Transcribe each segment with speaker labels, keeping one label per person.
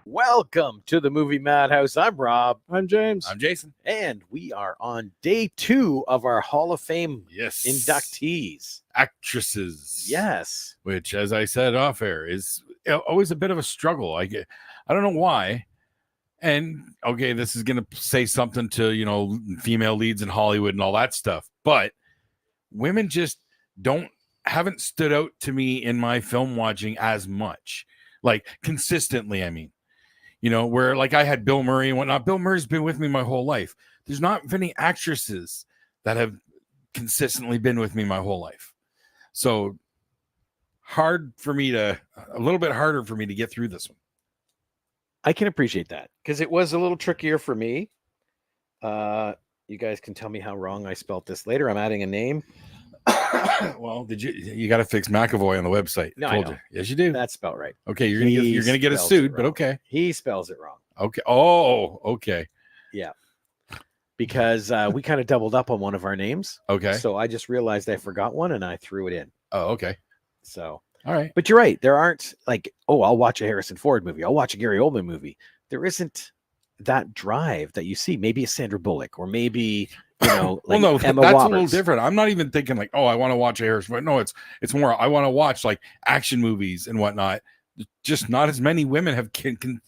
Speaker 1: Welcome to the Movie Madhouse. I'm Rob.
Speaker 2: I'm James.
Speaker 3: I'm Jason.
Speaker 1: And we are on day 2 of our Hall of Fame inductees.
Speaker 3: Actresses.
Speaker 1: Yes.
Speaker 3: Which, as I said off air, is always a bit of a struggle. I don't know why. And, okay, this is going to say something to, female leads in Hollywood and all that stuff. But women just haven't stood out to me in my film watching as much. Like, consistently, I mean. Where like I had Bill Murray and whatnot. Bill Murray's been with me my whole life. There's not many actresses that have consistently been with me my whole life. So a little bit harder for me to get through this one.
Speaker 1: I can appreciate that because it was a little trickier for me. You guys can tell me how wrong I spelt this later. I'm adding a name.
Speaker 3: Well, you got to fix McAvoy on the website?
Speaker 1: No,
Speaker 3: I told you. Yes, you do.
Speaker 1: That's spelled right.
Speaker 3: Okay, you're gonna get us sued, but okay.
Speaker 1: He spells it wrong.
Speaker 3: Okay. Oh, okay.
Speaker 1: Yeah. Because we kind of doubled up on one of our names.
Speaker 3: Okay.
Speaker 1: So I just realized I forgot one and I threw it in.
Speaker 3: Oh, okay.
Speaker 1: So
Speaker 3: all right.
Speaker 1: But you're right. There aren't like, I'll watch a Harrison Ford movie. I'll watch a Gary Oldman movie. There isn't that drive that you see. Maybe a Sandra Bullock or maybe like
Speaker 3: well, no,
Speaker 1: Emma
Speaker 3: that's
Speaker 1: Roberts.
Speaker 3: A little different. I'm not even thinking like, I want to watch a Harrison Ford. No, it's more I want to watch like action movies and whatnot. Just not as many women have can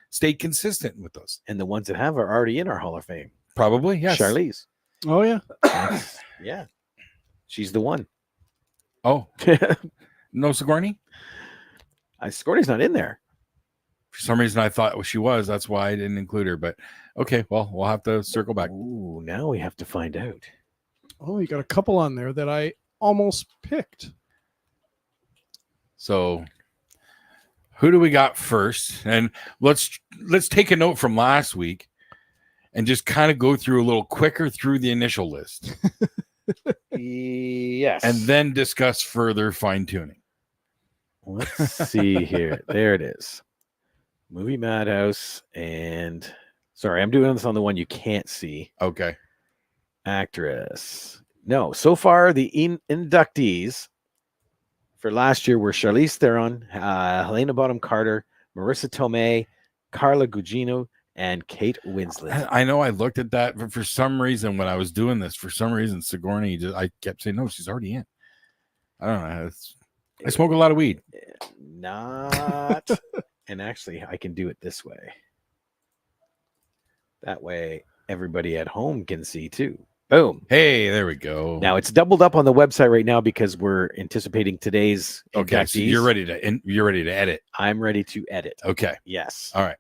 Speaker 3: stay consistent with those.
Speaker 1: And the ones that have are already in our Hall of Fame.
Speaker 3: Probably, yes.
Speaker 1: Charlize.
Speaker 2: Oh, yeah.
Speaker 1: Yeah. She's the one.
Speaker 3: Oh. No Sigourney?
Speaker 1: Sigourney's not in there.
Speaker 3: For some reason, I thought she was. That's why I didn't include her. But okay, well, we'll have to circle back.
Speaker 1: Ooh, now we have to find out.
Speaker 2: Oh, you got a couple on there that I almost picked.
Speaker 3: So, who do we got first? And let's take a note from last week and just kind of go through a little quicker through the initial list.
Speaker 1: Yes.
Speaker 3: And then discuss further fine-tuning.
Speaker 1: Let's see here. There it is. Movie Madhouse. And sorry, I'm doing this on the one you can't see.
Speaker 3: Okay.
Speaker 1: Actress. No, so far the inductees for last year were Charlize Theron, Helena Bonham Carter, Marissa Tomei, Carla Gugino, and Kate Winslet.
Speaker 3: I know I looked at that, but for some reason, when I was doing this, Sigourney, I kept saying, no, she's already in. I don't know. I smoke a lot of weed.
Speaker 1: Not. And actually, I can do it this way. That way, everybody at home can see too. Boom.
Speaker 3: Hey, there we go.
Speaker 1: Now it's doubled up on the website right now because we're anticipating today's.
Speaker 3: Okay, so you're ready to edit.
Speaker 1: I'm ready to edit.
Speaker 3: Okay.
Speaker 1: Yes.
Speaker 3: All right.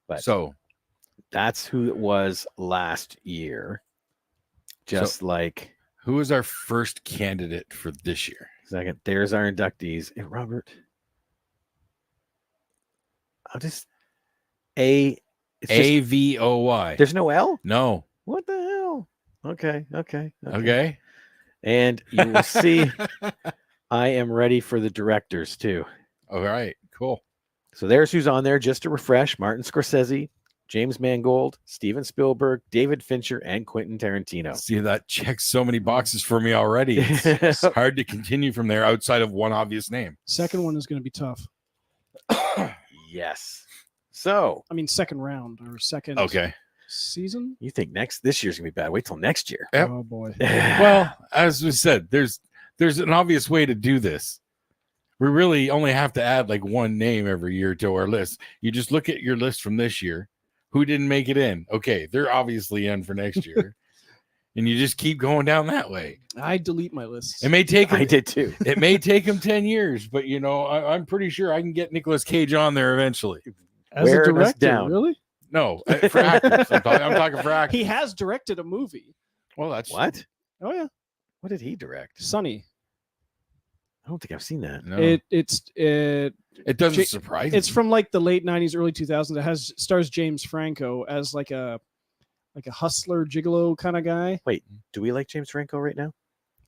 Speaker 1: But
Speaker 3: so
Speaker 1: that's who it was last year.
Speaker 3: Who was our first candidate for this year?
Speaker 1: Second, there's our inductees. Hey, Robert. I'll just
Speaker 3: AVOY.
Speaker 1: There's no L?
Speaker 3: No.
Speaker 1: What the hell? Okay. And you will see I am ready for the directors too.
Speaker 3: All right, cool.
Speaker 1: So there's who's on there. Just to refresh: Martin Scorsese, James Mangold, Steven Spielberg, David Fincher, and Quentin Tarantino.
Speaker 3: See, that checks so many boxes for me already. It's hard to continue from there outside of one obvious name.
Speaker 2: Second one is going to be tough.
Speaker 1: Yes. So,
Speaker 2: I mean, second round or second season.
Speaker 1: You think this year's going to be bad? Wait till next year.
Speaker 3: Yep.
Speaker 2: Oh, boy.
Speaker 3: Well, as we said, there's an obvious way to do this. We really only have to add like one name every year to our list. You just look at your list from this year. Who didn't make it in? Okay, they're obviously in for next year. And you just keep going down that way.
Speaker 2: I delete my list.
Speaker 3: It may take
Speaker 1: I did too.
Speaker 3: It may take him 10 years, but I'm pretty sure I can get Nicolas Cage on there eventually.
Speaker 2: As a director, really?
Speaker 3: No, for actors. I'm talking for actors.
Speaker 2: He has directed a movie.
Speaker 3: Well, that's
Speaker 1: what?
Speaker 2: Oh yeah.
Speaker 1: What did he direct?
Speaker 2: Sunny.
Speaker 1: I don't think I've seen that.
Speaker 3: No.
Speaker 2: It
Speaker 3: doesn't surprise me.
Speaker 2: It's from like the late 90s, early 2000s. It stars James Franco as like a hustler, gigolo kind of guy.
Speaker 1: Wait, do we like James Franco right now?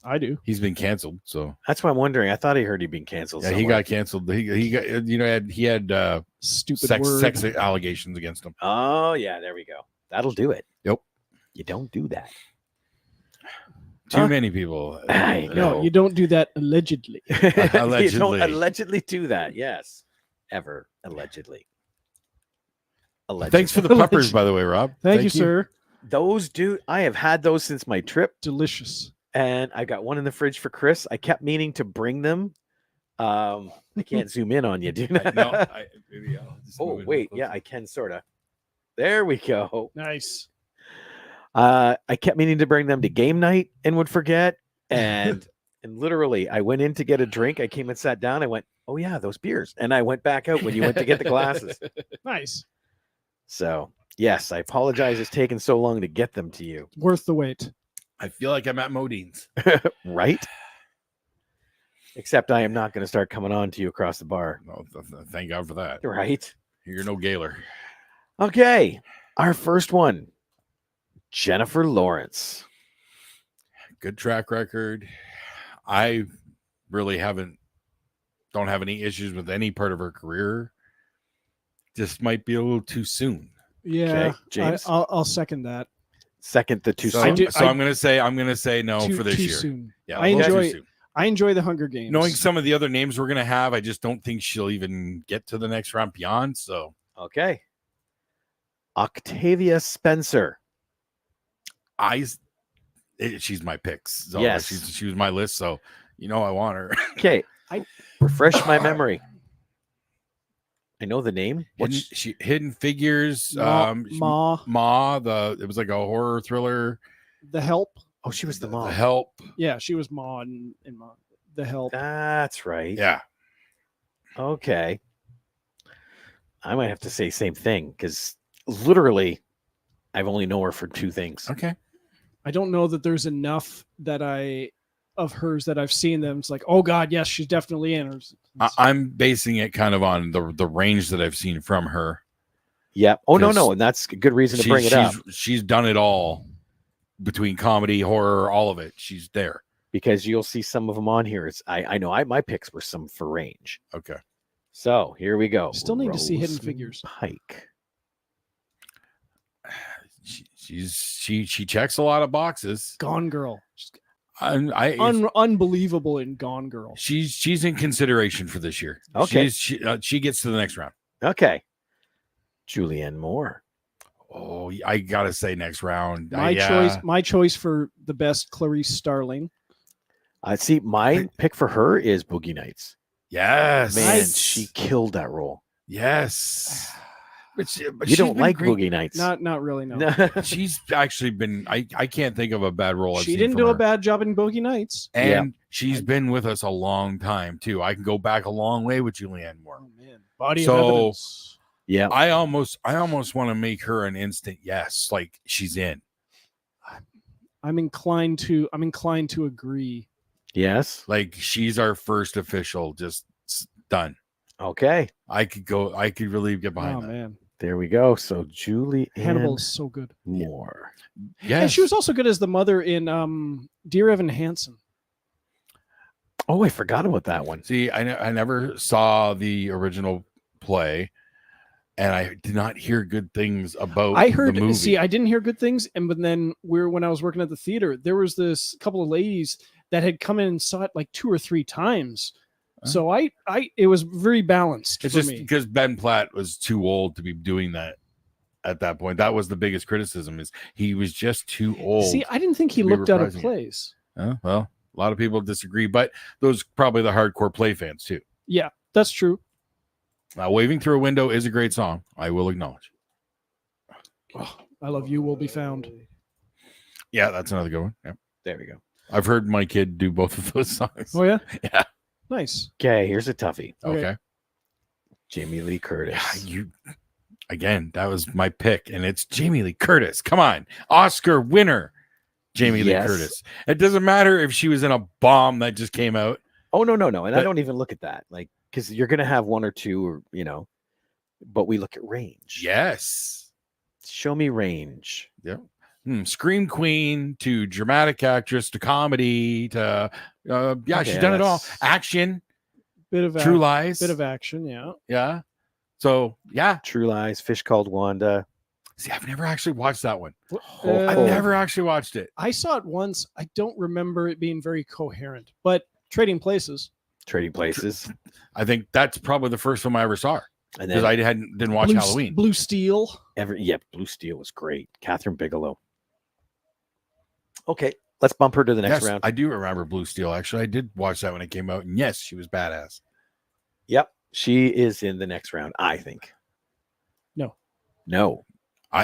Speaker 2: I do.
Speaker 3: He's been canceled, so
Speaker 1: that's why I'm wondering. I thought I heard he'd been canceled.
Speaker 3: Yeah, somewhere. He got canceled. He got he had
Speaker 2: stupid
Speaker 3: sex allegations against him.
Speaker 1: Oh yeah, there we go. That'll do it.
Speaker 3: Yep.
Speaker 1: You don't do that.
Speaker 3: Too many people.
Speaker 1: I
Speaker 2: No,
Speaker 1: know.
Speaker 2: you don't do that allegedly.
Speaker 1: You don't
Speaker 3: Allegedly.
Speaker 1: allegedly do that. Yes. Ever. Allegedly.
Speaker 3: Thanks for the peppers, by the way, Rob.
Speaker 2: Thank you, sir.
Speaker 1: Those, dude, I have had those since my trip,
Speaker 2: Delicious.
Speaker 1: and I got one in the fridge for Chris. I kept meaning to bring them. I can't zoom in on you, dude.
Speaker 3: Maybe I'll just
Speaker 1: Oh,
Speaker 3: move it
Speaker 1: wait.
Speaker 3: real
Speaker 1: Yeah,
Speaker 3: close.
Speaker 1: I can sort of. There we go.
Speaker 2: Nice.
Speaker 1: I kept meaning to bring them to game night and would forget. And literally, I went in to get a drink. I came and sat down. I went, oh, yeah, those beers. And I went back out when you went to get the glasses.
Speaker 2: Nice.
Speaker 1: So, yes, I apologize. It's taken so long to get them to you.
Speaker 2: Worth the wait.
Speaker 3: I feel like I'm at Modine's.
Speaker 1: Right? Except I am not going to start coming on to you across the bar.
Speaker 3: No, thank God for that.
Speaker 1: Right?
Speaker 3: You're no Gaylor.
Speaker 1: Okay. Our first one, Jennifer Lawrence.
Speaker 3: Good track record. I really don't have any issues with any part of her career. Just might be a little too soon.
Speaker 2: Yeah.
Speaker 1: James?
Speaker 2: I'll second that.
Speaker 1: Second, the too
Speaker 3: So,
Speaker 1: soon.
Speaker 3: I'm gonna say no
Speaker 2: too,
Speaker 3: for this
Speaker 2: too
Speaker 3: year.
Speaker 2: soon.
Speaker 3: Yeah,
Speaker 2: I
Speaker 3: a little too
Speaker 2: enjoy-
Speaker 3: soon.
Speaker 2: I enjoy the Hunger Games.
Speaker 3: Knowing some of the other names we're gonna have, I just don't think she'll even get to the next round beyond. So
Speaker 1: Okay. Octavia Spencer.
Speaker 3: she's my picks. So
Speaker 1: Yes.
Speaker 3: she was my list. So I want her.
Speaker 1: Okay. Refresh my memory. I know the name.
Speaker 3: Hidden Figures.
Speaker 2: Ma.
Speaker 3: It was like a horror thriller.
Speaker 2: The Help.
Speaker 1: Oh, she was the
Speaker 3: The
Speaker 1: mom.
Speaker 3: Help.
Speaker 2: Yeah, she was Ma in Ma. The Help.
Speaker 1: That's right.
Speaker 3: Yeah.
Speaker 1: Okay. I might have to say same thing because literally I've only known her for two things.
Speaker 3: Okay.
Speaker 2: I don't know that there's enough of hers that I've seen them. It's like, oh God, yes, she's definitely in.
Speaker 3: I'm basing it kind of on the range that I've seen from her.
Speaker 1: Yep. Oh, no.
Speaker 3: Because
Speaker 1: And that's a good reason to bring it up
Speaker 3: She's done it all between comedy, horror, all of it. She's there.
Speaker 1: because you'll see some of them on here. I know my picks were some for range.
Speaker 3: Okay.
Speaker 1: So here we go.
Speaker 2: Still need to see Hidden
Speaker 1: Rosamund
Speaker 2: Figures.
Speaker 1: Pike.
Speaker 3: She checks a lot of boxes.
Speaker 2: Gone Girl.
Speaker 3: Unbelievable.
Speaker 2: Unbelievable in Gone Girl.
Speaker 3: She's in consideration for this year.
Speaker 1: Okay.
Speaker 3: She gets to the next round.
Speaker 1: Okay. Julianne Moore.
Speaker 3: Oh, I gotta say next round.
Speaker 2: My choice for the best, Clarice Starling.
Speaker 1: I see. My pick for her is Boogie Nights.
Speaker 3: Yes.
Speaker 1: Man, she killed that role.
Speaker 3: Yes. But
Speaker 1: You
Speaker 3: she's
Speaker 1: don't
Speaker 3: been
Speaker 1: like
Speaker 3: great.
Speaker 1: Boogie Nights.
Speaker 2: Not really, no.
Speaker 3: She's actually been. I can't think of a bad role. I've
Speaker 2: She
Speaker 3: seen
Speaker 2: didn't
Speaker 3: from
Speaker 2: do
Speaker 3: her.
Speaker 2: a bad job in Boogie Nights.
Speaker 3: And she's been with us a long time too. I can go back a long way with Julianne Moore.
Speaker 2: Oh man, body
Speaker 3: So-
Speaker 2: of evidence.
Speaker 1: Yeah.
Speaker 3: I almost want to make her an instant yes, like she's in.
Speaker 2: I'm inclined to agree.
Speaker 1: Yes.
Speaker 3: Like she's our first official, just done.
Speaker 1: Okay.
Speaker 3: I could really get behind
Speaker 2: Oh
Speaker 3: that.
Speaker 2: man,
Speaker 1: There we go. So Julianne
Speaker 2: Hannibal is so good.
Speaker 1: Moore.
Speaker 3: Yes.
Speaker 2: And she was also good as the mother in Dear Evan Hansen.
Speaker 1: Oh, I forgot about that one.
Speaker 3: See, I never saw the original play, and I did not hear good things about
Speaker 2: I heard.
Speaker 3: the movie.
Speaker 2: See, I didn't hear good things, but then when I was working at the theater, there was this couple of ladies that had come in and saw it like 2 or 3 times. So it was very balanced
Speaker 3: It's
Speaker 2: for
Speaker 3: just
Speaker 2: me.
Speaker 3: because Ben Platt was too old to be doing that at that point. That was the biggest criticism, is he was just too old.
Speaker 2: See, I didn't think he
Speaker 3: to be
Speaker 2: looked out of
Speaker 3: reprising it.
Speaker 2: place.
Speaker 3: Well, a lot of people disagree, but those probably the hardcore play fans too.
Speaker 2: Yeah, that's true.
Speaker 3: Now, Waving Through a Window is a great song. I will acknowledge.
Speaker 2: Oh, I Love You Will Be Found.
Speaker 3: Yeah, that's another good one. Yeah.
Speaker 1: There we go.
Speaker 3: I've heard my kid do both of those songs.
Speaker 2: Oh yeah,
Speaker 3: Yeah.
Speaker 2: nice.
Speaker 1: Okay, here's a toughie.
Speaker 3: Okay.
Speaker 1: Jamie Lee Curtis.
Speaker 3: Yeah, again, that was my pick, and it's Jamie Lee Curtis. Come on. Oscar winner, Jamie
Speaker 1: Yes.
Speaker 3: Lee Curtis. It doesn't matter if she was in a bomb that just came out.
Speaker 1: Oh, no. And I
Speaker 3: But-
Speaker 1: don't even look at that. Like, because you're going to have one or two, or, but we look at range.
Speaker 3: Yes.
Speaker 1: Show me range.
Speaker 3: Scream queen to dramatic actress to comedy to she's
Speaker 1: Okay,
Speaker 3: done it all.
Speaker 1: that's-
Speaker 3: Action,
Speaker 2: Bit of
Speaker 3: True Lies.
Speaker 2: bit of action. Yeah.
Speaker 3: Yeah. So yeah,
Speaker 1: True Lies, Fish Called Wanda.
Speaker 3: See, I've never actually watched that one.
Speaker 1: Oh.
Speaker 3: I've never actually watched it.
Speaker 2: I saw it once. I don't remember it being very coherent, but Trading Places.
Speaker 1: Trading Places.
Speaker 3: I think that's probably the first film I ever saw
Speaker 1: And
Speaker 3: because
Speaker 1: then
Speaker 3: I didn't watch Halloween.
Speaker 2: Blue Steel.
Speaker 1: Blue Steel was great. Catherine Bigelow. Okay, let's bump her to the next
Speaker 3: Yes,
Speaker 1: round.
Speaker 3: I do remember Blue Steel. Actually, I did watch that when it came out, and yes, she was badass.
Speaker 1: Yep, she is in the next round, I think. No.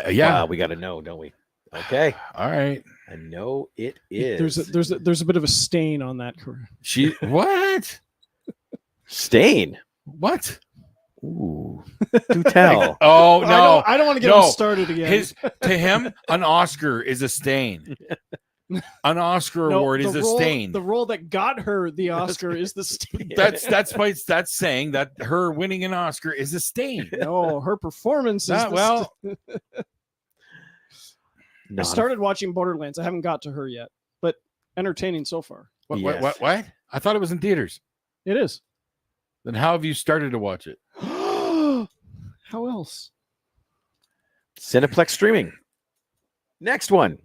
Speaker 3: Yeah.
Speaker 1: We got to know, don't we? Okay.
Speaker 3: All right.
Speaker 1: I know it is.
Speaker 2: There's a bit of a stain on that career.
Speaker 3: She what?
Speaker 1: Stain.
Speaker 3: What?
Speaker 1: Ooh. Do tell.
Speaker 3: Oh no!
Speaker 2: I don't want to get
Speaker 3: No.
Speaker 2: him started again.
Speaker 3: To him, an Oscar is a stain. An Oscar award is a stain.
Speaker 2: The role that got her the Oscar is the stain.
Speaker 3: That's saying that her winning an Oscar is a stain.
Speaker 2: No, her performance is
Speaker 3: I
Speaker 2: started watching Borderlands. I haven't got to her yet, but entertaining so far.
Speaker 3: What? I thought it was in theaters.
Speaker 2: It is.
Speaker 3: Then how have you started to watch it?
Speaker 2: How else?
Speaker 1: Cineplex streaming. Next one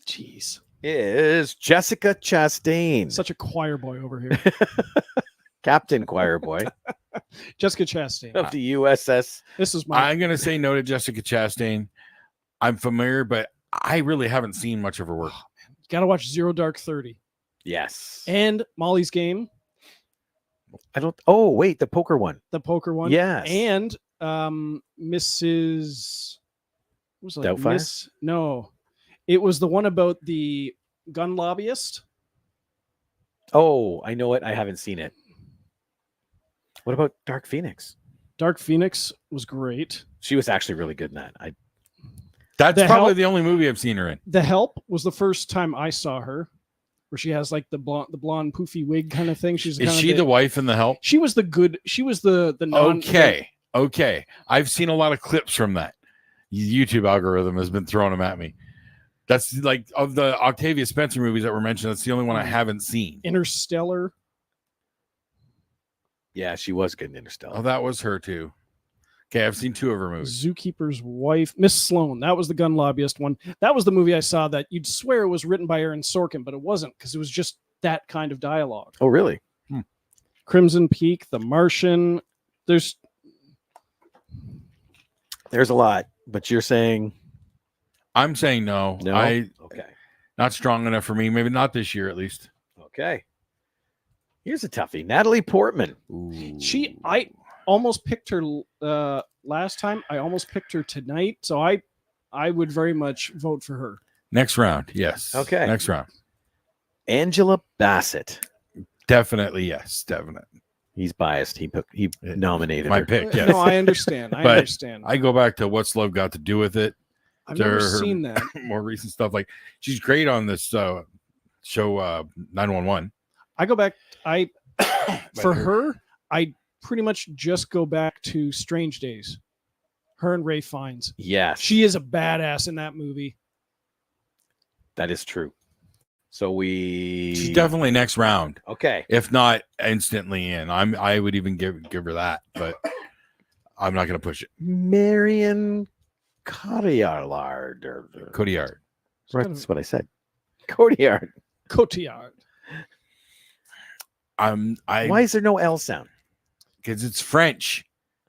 Speaker 2: Jeez.
Speaker 1: is Jessica Chastain.
Speaker 2: Such a choir boy over here.
Speaker 1: Captain Choir Boy
Speaker 2: Jessica Chastain.
Speaker 1: of the USS.
Speaker 2: This is my
Speaker 3: I'm gonna say no to Jessica Chastain. I'm familiar, but I really haven't seen much of her work.
Speaker 2: gotta watch Zero Dark 30
Speaker 1: Yes.
Speaker 2: and Molly's Game,
Speaker 1: I don't. Oh, wait, the poker one.
Speaker 2: the poker one.
Speaker 1: Yes.
Speaker 2: And Mrs. What was it like?
Speaker 1: Doubtfire?
Speaker 2: No, it was the one about the gun lobbyist.
Speaker 1: Oh, I know it. I haven't seen it. What about Dark Phoenix?
Speaker 2: Dark Phoenix was great.
Speaker 1: She was actually really good in that.
Speaker 3: That's
Speaker 2: The
Speaker 3: probably
Speaker 2: Help-
Speaker 3: the only movie I've seen her in.
Speaker 2: The Help was the first time I saw her, where she has like the blonde poofy wig kind of thing. She's
Speaker 3: Is
Speaker 2: kind
Speaker 3: she
Speaker 2: of
Speaker 3: the wife in The Help?
Speaker 2: She was the good. She was the non.
Speaker 3: Okay. I've seen a lot of clips from that. YouTube algorithm has been throwing them at me. That's like of the Octavia Spencer movies that were mentioned. That's the only one I haven't seen.
Speaker 2: Interstellar.
Speaker 1: Yeah, she was good in
Speaker 3: Oh,
Speaker 1: Interstellar.
Speaker 3: that was her too. Okay, I've seen 2 of her movies.
Speaker 2: Zookeeper's Wife, Miss Sloan. That was the gun lobbyist one. That was the movie I saw that you'd swear it was written by Aaron Sorkin, but it wasn't because it was just that kind of dialogue.
Speaker 1: Oh, really?
Speaker 2: Crimson Peak, The Martian. There's
Speaker 1: There's a lot, but you're saying
Speaker 3: I'm saying no.
Speaker 1: no.
Speaker 3: I
Speaker 1: Okay.
Speaker 3: not strong enough for me. Maybe not this year, at least.
Speaker 1: Okay. Here's a toughie. Natalie Portman.
Speaker 2: I almost picked her last time. I almost picked her tonight, so I would very much vote for her.
Speaker 3: Next round, yes.
Speaker 1: Okay.
Speaker 3: Next round,
Speaker 1: Angela Bassett.
Speaker 3: definitely yes, definitely.
Speaker 1: He's biased. He nominated
Speaker 3: My
Speaker 1: her.
Speaker 3: pick. Yes.
Speaker 2: No, I understand. I
Speaker 3: But
Speaker 2: understand.
Speaker 3: I go back to What's Love Got to Do with It.
Speaker 2: I've
Speaker 3: to
Speaker 2: never
Speaker 3: her-
Speaker 2: seen that.
Speaker 3: More recent stuff, like she's great on this show 911.
Speaker 2: I go back. For
Speaker 3: But
Speaker 2: her, I pretty much just go back to Strange Days. Her and Ray Fiennes.
Speaker 1: Yes,
Speaker 2: She is a badass in that movie.
Speaker 1: that is true. So
Speaker 3: she's definitely next round,
Speaker 1: okay.
Speaker 3: if not instantly in. I would even give her that, but I'm not going to push it.
Speaker 1: Marion Cotillard.
Speaker 3: Cotillard.
Speaker 1: That's what I said. Cotillard.
Speaker 2: Cotillard.
Speaker 1: Why is there no L sound?
Speaker 3: Because it's French.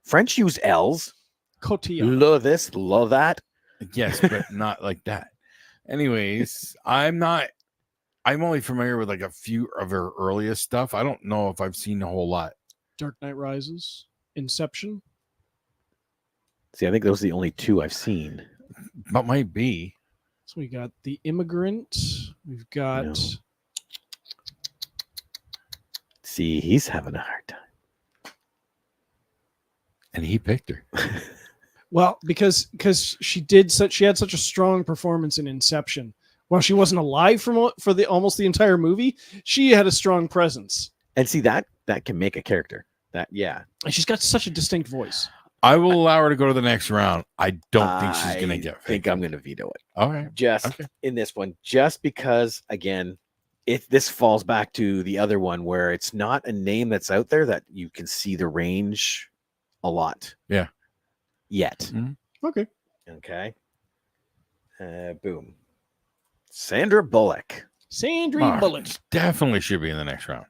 Speaker 1: French use L's.
Speaker 2: Cotillard.
Speaker 1: Love this, love that.
Speaker 3: Yes, but not like that. Anyways, I'm only familiar with like a few of her earliest stuff. I don't know if I've seen a whole lot.
Speaker 2: Dark Knight Rises. Inception.
Speaker 1: See, I think those are the only 2 I've seen.
Speaker 3: But might be.
Speaker 2: So we got The Immigrant. We've got
Speaker 1: No. See, he's having a hard time.
Speaker 3: And he picked her.
Speaker 2: well, because she had such a strong performance in Inception. While she wasn't alive for almost the entire movie, she had a strong presence.
Speaker 1: And see, that can make a character. That, yeah.
Speaker 2: And she's got such a distinct voice.
Speaker 3: I will allow her to go to the next round. I don't think she's going to get
Speaker 1: I think I'm going to veto it.
Speaker 3: All right.
Speaker 1: Just
Speaker 3: Okay.
Speaker 1: in this one, just because, again, if this falls back to the other one where it's not a name that's out there that you can see the range a lot.
Speaker 3: Yeah.
Speaker 1: Yet.
Speaker 2: Okay.
Speaker 1: Okay. Boom. Sandra Bullock.
Speaker 2: Sandra Bullock.
Speaker 3: Definitely should be in the next round.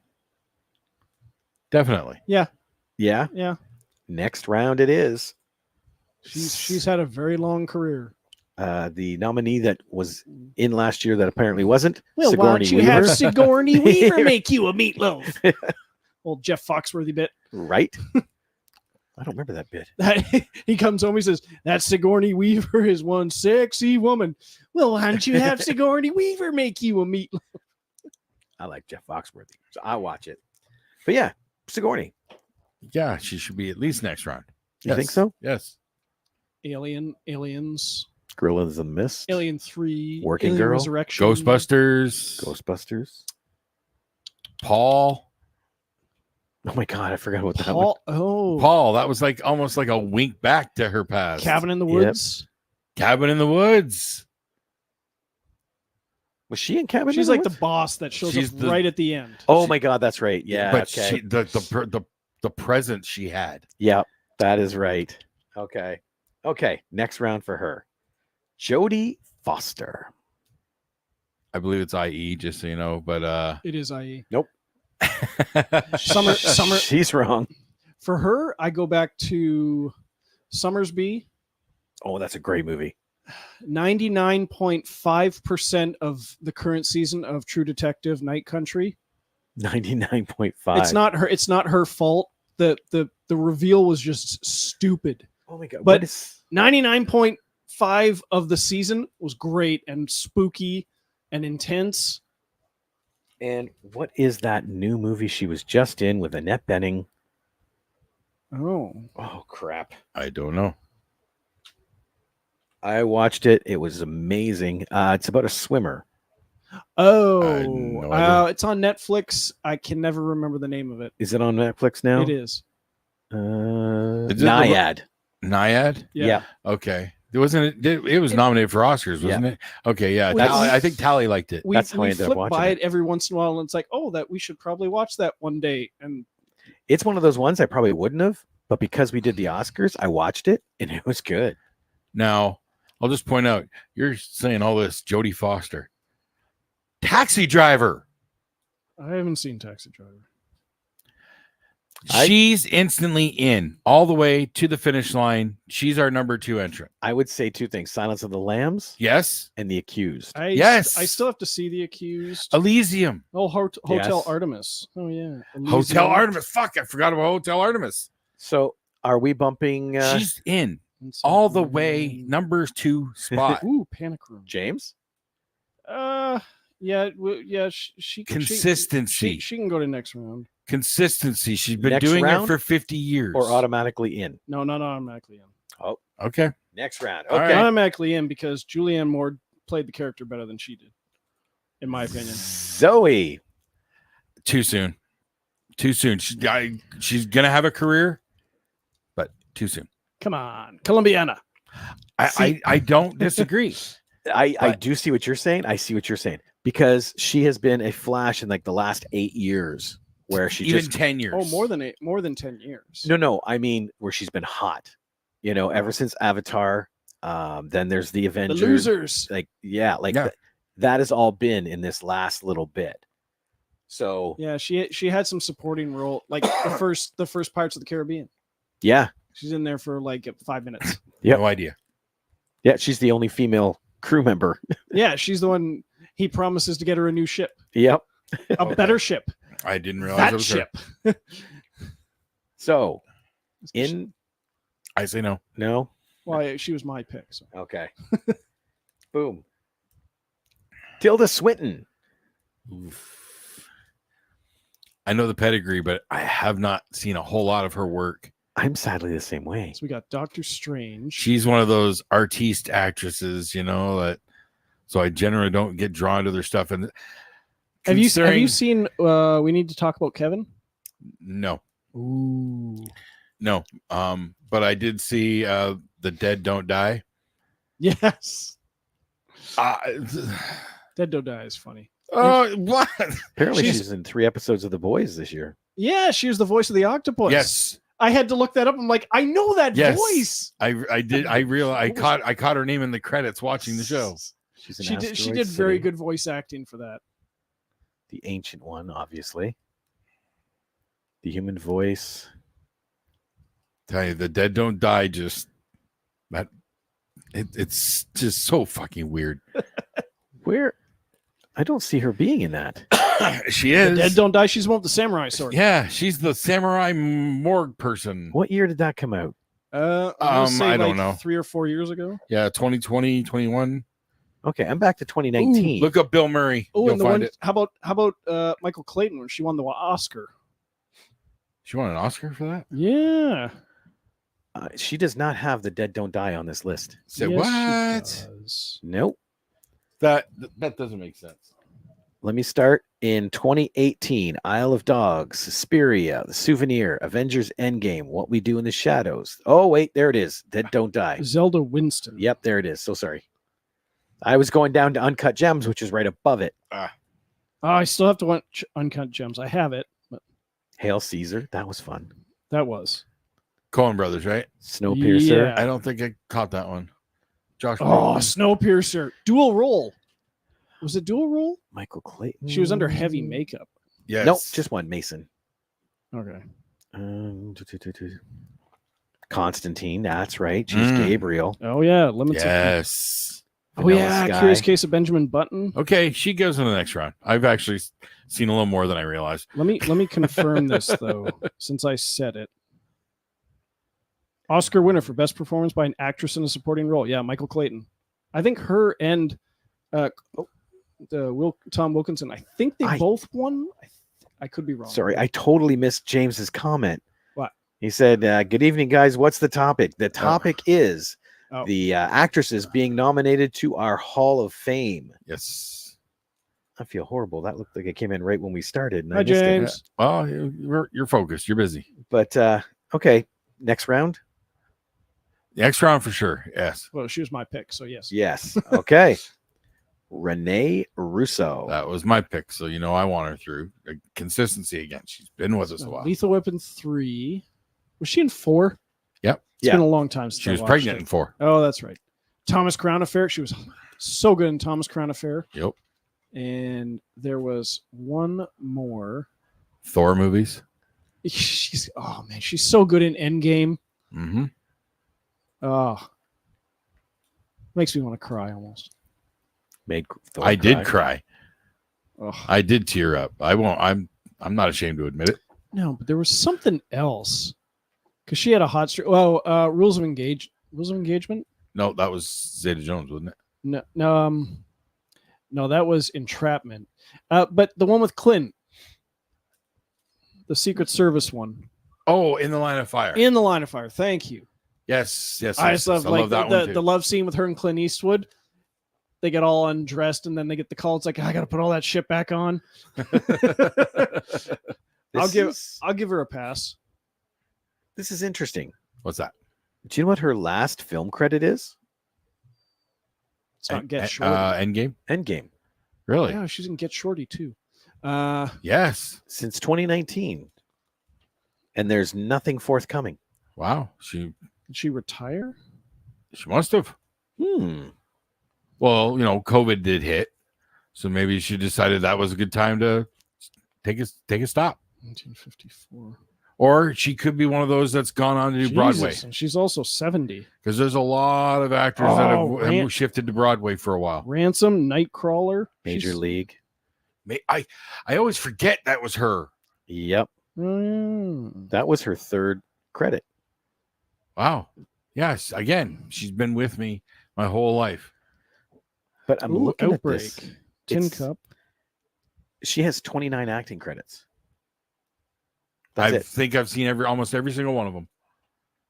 Speaker 3: Definitely.
Speaker 1: Yeah.
Speaker 2: Yeah.
Speaker 1: Next round it is.
Speaker 2: She's had a very long career.
Speaker 1: The nominee that was in last year that apparently wasn't.
Speaker 2: Well, why don't you have Sigourney Weaver make you a meatloaf? Old Jeff Foxworthy bit.
Speaker 1: Right? I don't remember that bit.
Speaker 2: He comes home, he says, that Sigourney Weaver is one sexy woman. Well, why don't you have Sigourney Weaver make you a meatloaf?
Speaker 1: I like Jeff Foxworthy, so I watch it. But yeah, Sigourney.
Speaker 3: Yeah, she should be at least next round.
Speaker 1: You think so?
Speaker 3: Yes.
Speaker 2: Aliens,
Speaker 1: Gorillas in the Mist.
Speaker 2: Alien 3,
Speaker 1: Working
Speaker 2: Alien
Speaker 1: Girl,
Speaker 2: Resurrection,
Speaker 3: Ghostbusters. Paul.
Speaker 1: Oh my God, I forgot what that was.
Speaker 2: Paul. Oh,
Speaker 3: Paul. That was like almost like a wink back to her past.
Speaker 2: Cabin in the
Speaker 1: Yep.
Speaker 2: Woods.
Speaker 3: Cabin in the Woods.
Speaker 1: Was she in Cabin?
Speaker 2: She's
Speaker 1: in
Speaker 2: like
Speaker 1: the
Speaker 2: the
Speaker 1: Woods?
Speaker 2: boss that shows
Speaker 3: She's
Speaker 2: up
Speaker 3: the-
Speaker 2: right at the end.
Speaker 1: Oh my God, that's right. Yeah.
Speaker 3: But
Speaker 1: okay.
Speaker 3: the presence she had.
Speaker 1: Yeah, that is right. Okay. Okay. Next round for her. Jodie Foster.
Speaker 3: I believe it's IE, just so you know. But
Speaker 2: It is IE.
Speaker 3: Summer.
Speaker 1: She's wrong.
Speaker 2: For her, I go back to Summersby.
Speaker 1: Oh, that's a great movie.
Speaker 2: 99.5% of the current season of True Detective Night Country.
Speaker 1: 99.5.
Speaker 2: It's not her fault. The reveal was just stupid.
Speaker 1: Oh my God.
Speaker 2: But
Speaker 1: what is
Speaker 2: 99.5 of the season was great and spooky and intense.
Speaker 1: and what is that new movie she was just in with Annette Bening?
Speaker 2: Oh,
Speaker 1: Oh crap.
Speaker 3: I don't know.
Speaker 1: I watched it. It was amazing. It's about a swimmer.
Speaker 3: no idea.
Speaker 2: it's on Netflix. I can never remember the name of it.
Speaker 1: Is it on Netflix now?
Speaker 2: It is.
Speaker 3: Is it
Speaker 1: Naiad.
Speaker 3: Naiad?
Speaker 1: Yeah.
Speaker 3: Okay. It wasn't. It was nominated for Oscars, wasn't it? Okay. Yeah.
Speaker 2: Well,
Speaker 3: Tally, I think Tally liked it.
Speaker 1: That's how I
Speaker 2: we
Speaker 1: ended up
Speaker 2: flip
Speaker 1: watching
Speaker 2: by
Speaker 1: it.
Speaker 2: it every once in a while, and it's like, oh, that we should probably watch that one day. And
Speaker 1: It's one of those ones I probably wouldn't have, but because we did the Oscars, I watched it and it was good.
Speaker 3: Now, I'll just point out, you're saying all this, Jodie Foster, Taxi Driver.
Speaker 2: I haven't seen Taxi Driver.
Speaker 3: She's instantly in all the way to the finish line. She's our number 2 entrant.
Speaker 1: I would say two things: Silence of the Lambs
Speaker 3: Yes.
Speaker 1: and The Accused.
Speaker 3: Yes.
Speaker 2: I still have to see The Accused.
Speaker 3: Elysium.
Speaker 2: Oh, Hotel
Speaker 1: Yes.
Speaker 2: Artemis. Oh yeah,
Speaker 3: Hotel
Speaker 2: Elysium.
Speaker 3: Artemis. Fuck, I forgot about Hotel Artemis.
Speaker 1: So are we bumping
Speaker 3: She's in
Speaker 2: Inside
Speaker 3: all the
Speaker 2: Man.
Speaker 3: way number 2 spot.
Speaker 2: Ooh, Panic Room.
Speaker 1: James?
Speaker 2: Yeah, she
Speaker 3: Consistency.
Speaker 2: She can go to next round.
Speaker 3: Consistency. She's been
Speaker 1: Next
Speaker 3: doing
Speaker 1: round?
Speaker 3: it for 50 years.
Speaker 1: Or automatically in?
Speaker 2: No, not automatically in.
Speaker 3: Okay.
Speaker 1: Next round.
Speaker 3: All
Speaker 1: Okay.
Speaker 3: right.
Speaker 2: Automatically in because Julianne Moore played the character better than she did, in my opinion.
Speaker 1: Zoe.
Speaker 3: Too soon. Too soon. She's going to have a career, but too soon.
Speaker 2: Come on, Columbiana.
Speaker 3: I don't disagree.
Speaker 1: I
Speaker 3: But-
Speaker 1: do see what you're saying. I see what you're saying. Because she has been a flash in like the last 8 years where she
Speaker 3: Even
Speaker 1: just
Speaker 3: 10 years.
Speaker 2: Oh, more than 10 years.
Speaker 1: no, I mean where she's been hot. You know, ever since Avatar. Then there's the
Speaker 2: The
Speaker 1: Avengers.
Speaker 2: Losers.
Speaker 1: Like
Speaker 3: Yeah.
Speaker 1: that has all been in this last little bit. So
Speaker 2: Yeah, she had some supporting role, like the first Pirates of the Caribbean.
Speaker 1: yeah.
Speaker 2: She's in there for like 5 minutes.
Speaker 1: Yep.
Speaker 3: No idea.
Speaker 1: Yeah, she's the only female crew member.
Speaker 2: Yeah, she's the one he promises to get her a new ship,
Speaker 1: Yep.
Speaker 2: a
Speaker 3: Okay.
Speaker 2: better ship.
Speaker 3: I didn't realize it
Speaker 2: That
Speaker 3: was her.
Speaker 2: ship.
Speaker 1: So in
Speaker 3: I say no.
Speaker 1: no?
Speaker 2: Well, she was my pick. So.
Speaker 1: Okay. Boom. Tilda Swinton.
Speaker 3: I know the pedigree, but I have not seen a whole lot of her work.
Speaker 1: I'm sadly the same way.
Speaker 2: So we got Doctor Strange.
Speaker 3: She's one of those artiste actresses, that so I generally don't get drawn to their stuff. And
Speaker 2: have you
Speaker 3: considering-
Speaker 2: seen We Need to Talk About Kevin?
Speaker 3: No,
Speaker 2: Ooh.
Speaker 3: no. But I did see The Dead Don't Die.
Speaker 2: Yes.
Speaker 3: Uh,
Speaker 2: Dead Don't Die is funny.
Speaker 3: oh, what?
Speaker 1: Apparently
Speaker 2: She's-
Speaker 1: she's in 3 episodes of The Boys this year.
Speaker 2: Yeah, she was the voice of the octopus.
Speaker 3: Yes,
Speaker 2: I had to look that up. I'm like, I know that
Speaker 3: Yes.
Speaker 2: voice.
Speaker 3: I did. I realized I caught her name in the credits watching the show.
Speaker 1: She's an
Speaker 2: She
Speaker 1: Asteroid
Speaker 2: did very
Speaker 1: City.
Speaker 2: good voice acting for that.
Speaker 1: The ancient one, obviously. The human voice.
Speaker 3: Tell you, the dead don't die. Just that. It's just so fucking weird.
Speaker 1: Where? I don't see her being in that.
Speaker 3: She
Speaker 2: The
Speaker 3: is.
Speaker 2: dead don't die. She's the one with the samurai sword.
Speaker 3: Yeah, she's the samurai morgue person.
Speaker 1: What year did that come out?
Speaker 2: I'm gonna say
Speaker 3: I
Speaker 2: like
Speaker 3: don't know.
Speaker 2: 3 or 4 years ago.
Speaker 3: Yeah, 2020, 21.
Speaker 1: Okay, I'm back to 2019.
Speaker 3: Look up Bill Murray.
Speaker 2: Oh,
Speaker 3: You'll
Speaker 2: and the
Speaker 3: find
Speaker 2: one.
Speaker 3: it.
Speaker 2: How about Michael Clayton when she won the Oscar?
Speaker 3: She won an Oscar for that?
Speaker 2: Yeah.
Speaker 1: She does not have the dead don't die on this list.
Speaker 3: Say
Speaker 2: Yes,
Speaker 3: what?
Speaker 2: she does.
Speaker 1: Nope.
Speaker 3: That doesn't make sense.
Speaker 1: Let me start in 2018. Isle of Dogs, Suspiria, The Souvenir, Avengers Endgame, What We Do in the Shadows. Oh, wait, there it is. Dead Don't Die.
Speaker 2: Zelda Winston.
Speaker 1: Yep, there it is. So sorry. I was going down to Uncut Gems, which is right above it.
Speaker 2: Oh, I still have to watch Uncut Gems. I have it, but
Speaker 1: Hail Caesar. That was fun.
Speaker 2: that was.
Speaker 3: Coen Brothers, right?
Speaker 1: Snowpiercer.
Speaker 2: Yeah.
Speaker 3: I don't think I caught that one. Josh.
Speaker 2: Oh,
Speaker 3: Brolin.
Speaker 2: Snowpiercer. Dual role. Was it dual role?
Speaker 1: Michael Clayton.
Speaker 2: She was under heavy makeup.
Speaker 3: Yes.
Speaker 1: Nope, just one. Mason.
Speaker 2: Okay.
Speaker 1: Constantine. That's right. She's
Speaker 3: Mm.
Speaker 1: Gabriel.
Speaker 2: Oh yeah, limits.
Speaker 3: Yes.
Speaker 2: Oh
Speaker 1: Vanilla
Speaker 2: yeah,
Speaker 1: Sky.
Speaker 2: Curious Case of Benjamin Button.
Speaker 3: Okay, she goes in the next round. I've actually seen a little more than I realized.
Speaker 2: Let me confirm this though, since I said it. Oscar winner for best performance by an actress in a supporting role. Yeah, Michael Clayton. I think her and Tom Wilkinson. I think they both won. I could be wrong.
Speaker 1: Sorry, I totally missed James's comment.
Speaker 2: What?
Speaker 1: He said, good evening, guys. What's the topic? The topic is the actresses being nominated to our Hall of Fame.
Speaker 3: Yes.
Speaker 1: I feel horrible. That looked like it came in right when we started. And
Speaker 2: Hi,
Speaker 1: I missed it.
Speaker 2: James.
Speaker 3: Well, you're focused. You're busy.
Speaker 1: But okay, next round.
Speaker 3: Next round for sure. Yes.
Speaker 2: Well, she was my pick, so yes.
Speaker 1: Yes. Okay. Renee Russo.
Speaker 3: That was my pick. So, I want her through. Consistency again. She's been with us a while.
Speaker 2: Lethal Weapon 3. Was she in 4?
Speaker 3: Yep.
Speaker 2: It's been a long time since
Speaker 3: She
Speaker 2: I
Speaker 3: was
Speaker 2: watched
Speaker 3: pregnant
Speaker 2: it.
Speaker 3: in 4.
Speaker 2: Oh, that's right. Thomas Crown Affair. She was so good in Thomas Crown Affair.
Speaker 3: Yep.
Speaker 2: And there was one more.
Speaker 3: Thor movies.
Speaker 2: She's so good in Endgame.
Speaker 3: Mm-hmm.
Speaker 2: Oh, makes me want to cry almost.
Speaker 1: Made Thor
Speaker 3: I did cry.
Speaker 2: Oh.
Speaker 3: I did tear up. I won't. I'm not ashamed to admit it.
Speaker 2: No, but there was something else because she had a hot streak. Well, Rules of Engagement.
Speaker 3: No, that was Zeta Jones, wasn't it?
Speaker 2: No, that was Entrapment. But the one with Clint, the Secret Service one.
Speaker 3: Oh, In the Line of Fire.
Speaker 2: In the Line of Fire. Thank you.
Speaker 3: Yes.
Speaker 2: I just love,
Speaker 3: love that one too.
Speaker 2: the love scene with her and Clint Eastwood. They get all undressed and then they get the call. It's like, I got to put all that shit back on. I'll give her a pass.
Speaker 1: This is interesting.
Speaker 3: What's that?
Speaker 1: Do you know what her last film credit is?
Speaker 2: It's not Get Shorty.
Speaker 3: Endgame.
Speaker 1: Endgame.
Speaker 3: Really?
Speaker 2: Yeah, she's in Get Shorty too.
Speaker 3: Yes.
Speaker 1: Since 2019. And there's nothing forthcoming.
Speaker 3: Wow.
Speaker 2: Did she retire?
Speaker 3: She must have. Well, COVID did hit, so maybe she decided that was a good time to take a stop.
Speaker 2: 1954.
Speaker 3: Or she could be one of those that's gone on to do Broadway,
Speaker 2: Jesus, and she's also 70.
Speaker 3: because there's a lot of actors that have shifted to Broadway for a while.
Speaker 2: Ransom, Nightcrawler,
Speaker 1: Major League.
Speaker 3: I always forget that was her.
Speaker 1: Yep. That was her third credit.
Speaker 3: Wow. Yes. Again, she's been with me my whole life.
Speaker 1: But I'm looking
Speaker 2: Outbreak,
Speaker 1: at this.
Speaker 2: Tin Cup.
Speaker 1: She has 29 acting credits.
Speaker 3: I think I've seen almost every single one of them,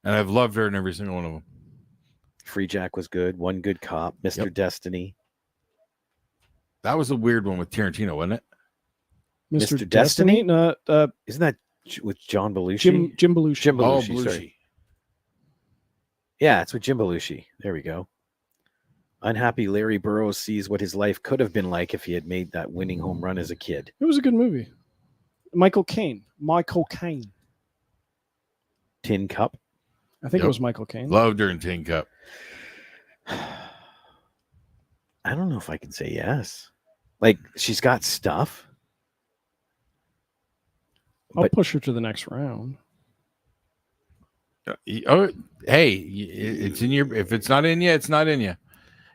Speaker 3: and I've loved her in every single one of them.
Speaker 1: Free Jack was good. One Good Cop. Mr. Destiny.
Speaker 3: That was a weird one with Tarantino, wasn't it?
Speaker 1: Mr. Destiny?
Speaker 2: No,
Speaker 1: Isn't that with John Belushi?
Speaker 2: Jim Belushi.
Speaker 1: Jim Belushi,
Speaker 3: Belushi.
Speaker 1: sorry. Yeah, it's with Jim Belushi. There we go. Unhappy Larry Burroughs sees what his life could have been like if he had made that winning home run as a kid.
Speaker 2: It was a good movie. Michael Caine.
Speaker 1: Tin Cup.
Speaker 2: I think
Speaker 3: Yep.
Speaker 2: it was Michael Caine.
Speaker 3: Loved her in Tin Cup.
Speaker 1: I don't know if I can say yes. Like, she's got stuff.
Speaker 2: I'll
Speaker 1: but-
Speaker 2: push her to the next round.
Speaker 3: Oh, hey, it's in your. If it's not in you, it's not in you.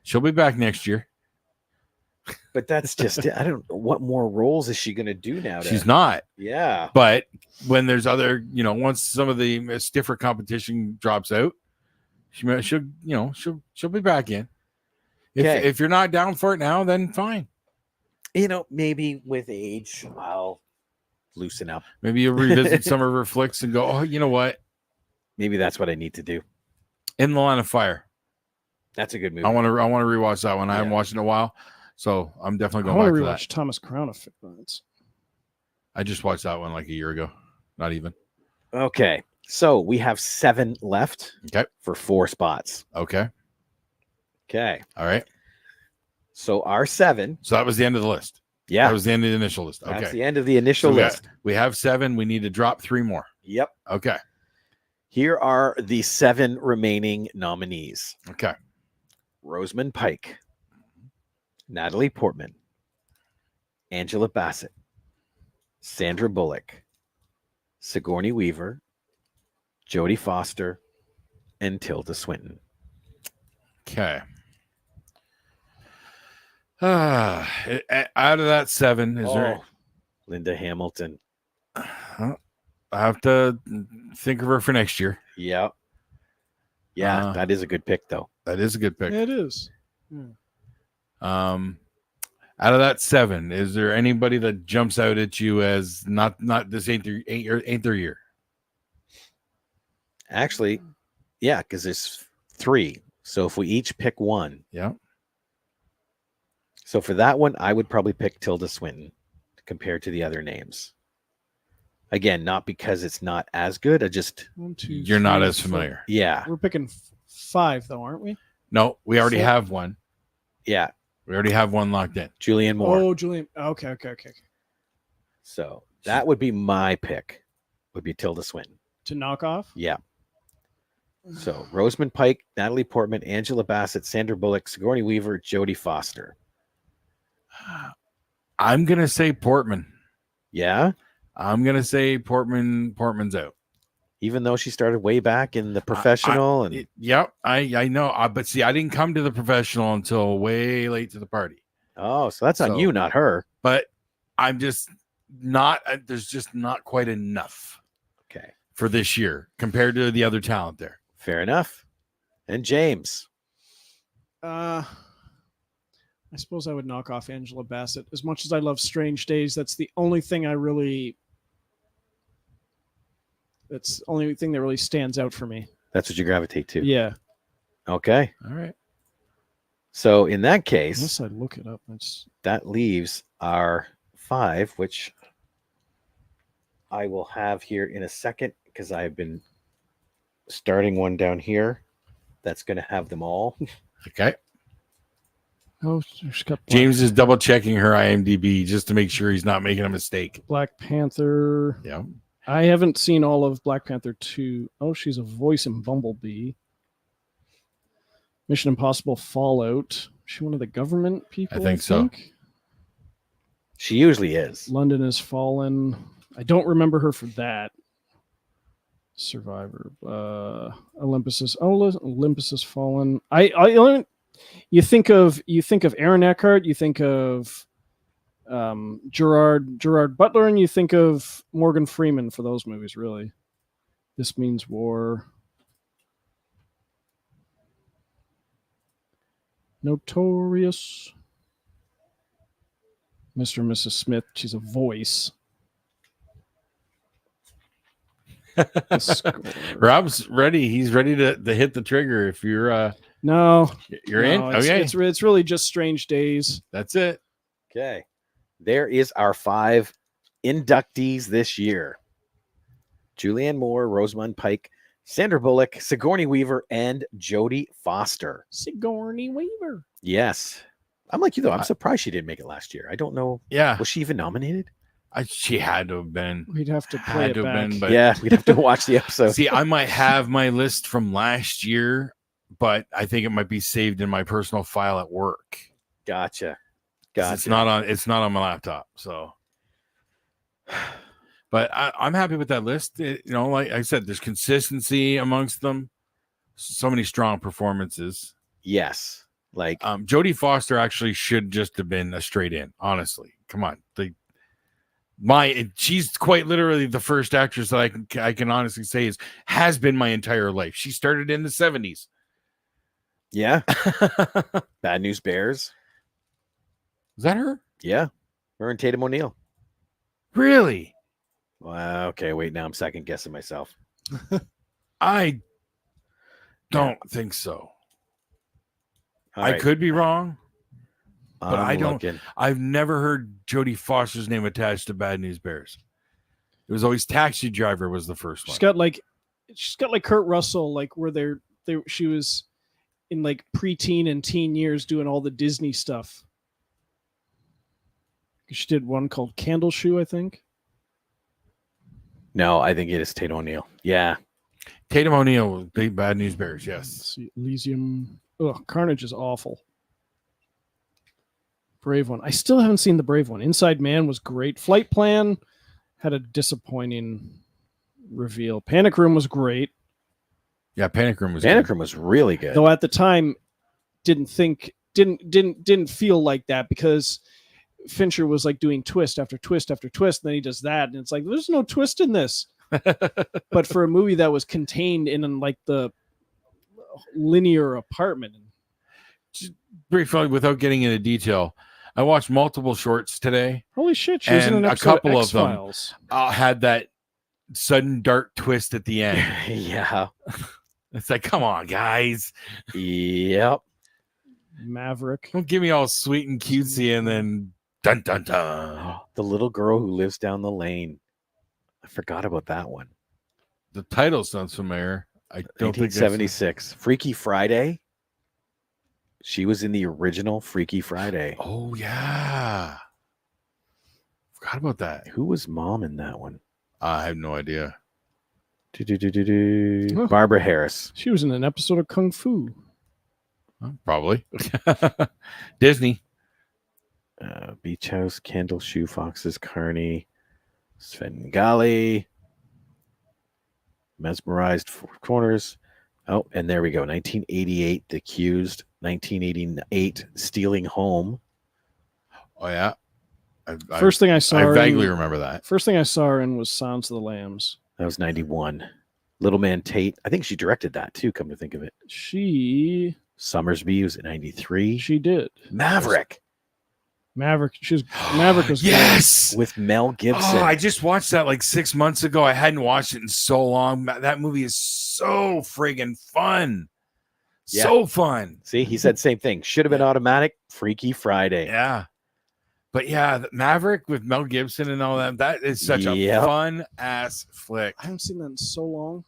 Speaker 3: She'll be back next year.
Speaker 1: But that's just it. I don't know. What more roles is she going to do now?
Speaker 3: She's not.
Speaker 1: Yeah.
Speaker 3: But when there's other, once some of the stiffer competition drops out, she'll be back in.
Speaker 1: Okay.
Speaker 3: If you're not down for it now, then fine.
Speaker 1: Maybe with age, I'll loosen up.
Speaker 3: Maybe you'll revisit some of her flicks and go, oh, you know what?
Speaker 1: Maybe that's what I need to do.
Speaker 3: In the Line of Fire.
Speaker 1: That's a good movie.
Speaker 3: I want to rewatch that one. I haven't
Speaker 1: Yeah.
Speaker 3: watched it in a while, so I'm definitely
Speaker 2: I
Speaker 3: going
Speaker 2: want
Speaker 3: back
Speaker 2: to
Speaker 3: to
Speaker 2: rewatch
Speaker 3: that.
Speaker 2: Thomas Crown Effect.
Speaker 3: I just watched that one like a year ago. Not even.
Speaker 1: Okay. So we have 7 left.
Speaker 3: Okay.
Speaker 1: For 4 spots.
Speaker 3: Okay.
Speaker 1: Okay.
Speaker 3: All right.
Speaker 1: So our 7.
Speaker 3: So that was the end of the list.
Speaker 1: Yeah.
Speaker 3: That was the end of the initial list. Okay.
Speaker 1: That's the end of the initial
Speaker 3: So
Speaker 1: list.
Speaker 3: we have 7. We need to drop 3 more.
Speaker 1: Yep.
Speaker 3: Okay.
Speaker 1: Here are the 7 remaining nominees.
Speaker 3: Okay.
Speaker 1: Rosamund Pike, Natalie Portman, Angela Bassett, Sandra Bullock, Sigourney Weaver, Jodie Foster, and Tilda Swinton.
Speaker 3: Okay. Out of that 7, is there?
Speaker 1: Linda Hamilton.
Speaker 3: I have to think of her for next year.
Speaker 1: Yeah. Yeah, that is a good pick, though.
Speaker 3: That is a good pick.
Speaker 2: It is.
Speaker 3: Out of that 7, is there anybody that jumps out at you as not this ain't their year?
Speaker 1: Actually, yeah, because there's 3. So if we each pick one.
Speaker 3: Yeah.
Speaker 1: So for that one, I would probably pick Tilda Swinton compared to the other names. Again, not because it's not as good. I just
Speaker 2: 1, 2,
Speaker 3: You're not
Speaker 2: 3,
Speaker 3: as
Speaker 2: 4.
Speaker 3: familiar.
Speaker 1: yeah.
Speaker 2: We're picking 5, though, aren't we?
Speaker 3: No, we already
Speaker 2: 4.
Speaker 3: have one.
Speaker 1: Yeah.
Speaker 3: We already have one locked in.
Speaker 1: Julianne Moore.
Speaker 2: Oh, Julian. Okay.
Speaker 1: So that would be my pick. Would be Tilda Swinton.
Speaker 2: To knock off?
Speaker 1: Yeah. So Rosamund Pike, Natalie Portman, Angela Bassett, Sandra Bullock, Sigourney Weaver, Jodie Foster.
Speaker 3: I'm gonna say Portman.
Speaker 1: Yeah.
Speaker 3: I'm gonna say Portman's out.
Speaker 1: Even though she started way back in The Professional
Speaker 3: Yep, I know. But see, I didn't come to The Professional until way late to the party.
Speaker 1: oh, so that's on
Speaker 3: So-
Speaker 1: you, not her.
Speaker 3: But I'm just not. There's just not quite enough
Speaker 1: Okay.
Speaker 3: for this year compared to the other talent there.
Speaker 1: Fair enough. And James.
Speaker 2: I suppose I would knock off Angela Bassett. As much as I love Strange Days, that's the only thing that really stands out for me.
Speaker 1: That's what you gravitate to.
Speaker 2: Yeah.
Speaker 1: Okay.
Speaker 3: All right.
Speaker 1: So in that case,
Speaker 2: Unless I look it up.
Speaker 1: that leaves our 5, which I will have here in a second because I've been starting one down here that's going to have them all.
Speaker 3: Okay.
Speaker 2: Oh, she's got
Speaker 3: James is double checking her IMDb just to make sure he's not making a mistake.
Speaker 2: Black Panther.
Speaker 3: Yeah.
Speaker 2: I haven't seen all of Black Panther 2. Oh, she's a voice in Bumblebee. Mission Impossible Fallout. Is she one of the government people?
Speaker 3: I think so.
Speaker 1: She usually is.
Speaker 2: London Has Fallen. I don't remember her for that. Survivor. Olympus Has Fallen. You think of Aaron Eckhart, you think of Gerard Butler, and you think of Morgan Freeman for those movies, really. This Means War. Notorious. Mr. and Mrs. Smith. She's a voice.
Speaker 3: Rob's ready. He's ready to hit the trigger. If you're
Speaker 2: you're
Speaker 3: in.
Speaker 2: It's,
Speaker 3: Okay.
Speaker 2: it's really just Strange Days.
Speaker 3: That's it.
Speaker 1: Okay. There is our 5 inductees this year. Julianne Moore, Rosamund Pike, Sandra Bullock, Sigourney Weaver, and Jodie Foster.
Speaker 2: Sigourney Weaver.
Speaker 1: Yes. I'm like you, though. I'm surprised she didn't make it last year. I don't know.
Speaker 3: Yeah.
Speaker 1: Was she even nominated?
Speaker 3: She had to have been.
Speaker 2: We'd have to play
Speaker 3: Had
Speaker 2: it
Speaker 3: to have
Speaker 2: back.
Speaker 3: been, but
Speaker 1: Yeah, we'd have to watch the episode.
Speaker 3: see, I might have my list from last year, but I think it might be saved in my personal file at work.
Speaker 1: Gotcha.
Speaker 3: 'Cause It's not on my laptop. So, but I'm happy with that list. Like I said, there's consistency amongst them. So many strong performances.
Speaker 1: Yes. Like
Speaker 3: Jodie Foster actually should just have been a straight in. Honestly, come on. She's quite literally the first actress that I can honestly say has been my entire life. She started in the 70s.
Speaker 1: yeah. Bad News Bears.
Speaker 3: Is that her?
Speaker 1: Yeah. Her and Tatum O'Neal.
Speaker 3: Really?
Speaker 1: Wow. Okay. Wait. Now I'm second guessing myself.
Speaker 3: I don't think so.
Speaker 1: All
Speaker 3: I
Speaker 1: right,
Speaker 3: could be wrong, but
Speaker 1: I'm
Speaker 3: I don't.
Speaker 1: looking.
Speaker 3: I've never heard Jodie Foster's name attached to Bad News Bears. It was always Taxi Driver was the first one.
Speaker 2: She's got like Kurt Russell, like where she was in like preteen and teen years doing all the Disney stuff. She did one called Candle Shoe, I think.
Speaker 1: No, I think it is Tatum O'Neal. Yeah.
Speaker 3: Tatum O'Neal, big Bad News Bears. Yes.
Speaker 2: Let's see, Elysium. Ugh, Carnage is awful. Brave one. I still haven't seen the Brave one. Inside Man was great. Flight Plan had a disappointing reveal. Panic Room was great.
Speaker 3: Yeah, Panic Room was.
Speaker 1: Panic
Speaker 3: good.
Speaker 1: Room was really good.
Speaker 2: Though at the time didn't feel like that because Fincher was like doing twist after twist after twist, and then he does that, and it's like there's no twist in this. But for a movie that was contained in like the linear apartment,
Speaker 3: Just briefly, without getting into detail, I watched multiple shorts today.
Speaker 2: holy shit, she was in
Speaker 3: And
Speaker 2: an
Speaker 3: a
Speaker 2: episode
Speaker 3: couple
Speaker 2: of
Speaker 3: of them
Speaker 2: X-Files.
Speaker 3: Had that sudden dark twist at the end.
Speaker 1: yeah.
Speaker 3: It's like, come on, guys.
Speaker 1: Yep.
Speaker 2: Maverick.
Speaker 3: Don't give me all sweet and cutesy and then dun dun dun.
Speaker 1: The little girl who lives down the lane. I forgot about that one.
Speaker 3: The title sounds familiar. I don't think
Speaker 1: 1976. Freaky Friday. She was in the original Freaky Friday.
Speaker 3: Oh yeah. Forgot about that.
Speaker 1: Who was mom in that one?
Speaker 3: I have no idea.
Speaker 2: Oh.
Speaker 1: Barbara Harris.
Speaker 2: She was in an episode of Kung Fu.
Speaker 3: Probably. Disney.
Speaker 1: Beach House, Candle Shoe, Foxes, Carney, Svengali, Mesmerized, Four Corners. Oh, and there we go. 1988, The Accused. 1988, Stealing Home.
Speaker 3: Oh yeah.
Speaker 2: First thing I saw
Speaker 3: I
Speaker 2: her
Speaker 3: vaguely
Speaker 2: in,
Speaker 3: remember that.
Speaker 2: First thing I saw her in was Silence of the Lambs.
Speaker 1: That was 91. Little Man Tate. I think she directed that too, come to think of it.
Speaker 2: She
Speaker 1: Summersby was at 93.
Speaker 2: did.
Speaker 1: Maverick
Speaker 2: Maverick. Maverick was
Speaker 3: yes.
Speaker 1: with Mel Gibson.
Speaker 3: Oh, I just watched that like 6 months ago. I hadn't watched it in so long. That movie is so friggin' fun.
Speaker 1: Yeah.
Speaker 3: So fun.
Speaker 1: See, he said same thing. Should have been automatic. Freaky Friday.
Speaker 3: Yeah. But yeah, Maverick with Mel Gibson and all that. That is such a
Speaker 1: Yep.
Speaker 3: fun ass flick.
Speaker 2: I haven't seen that in so long.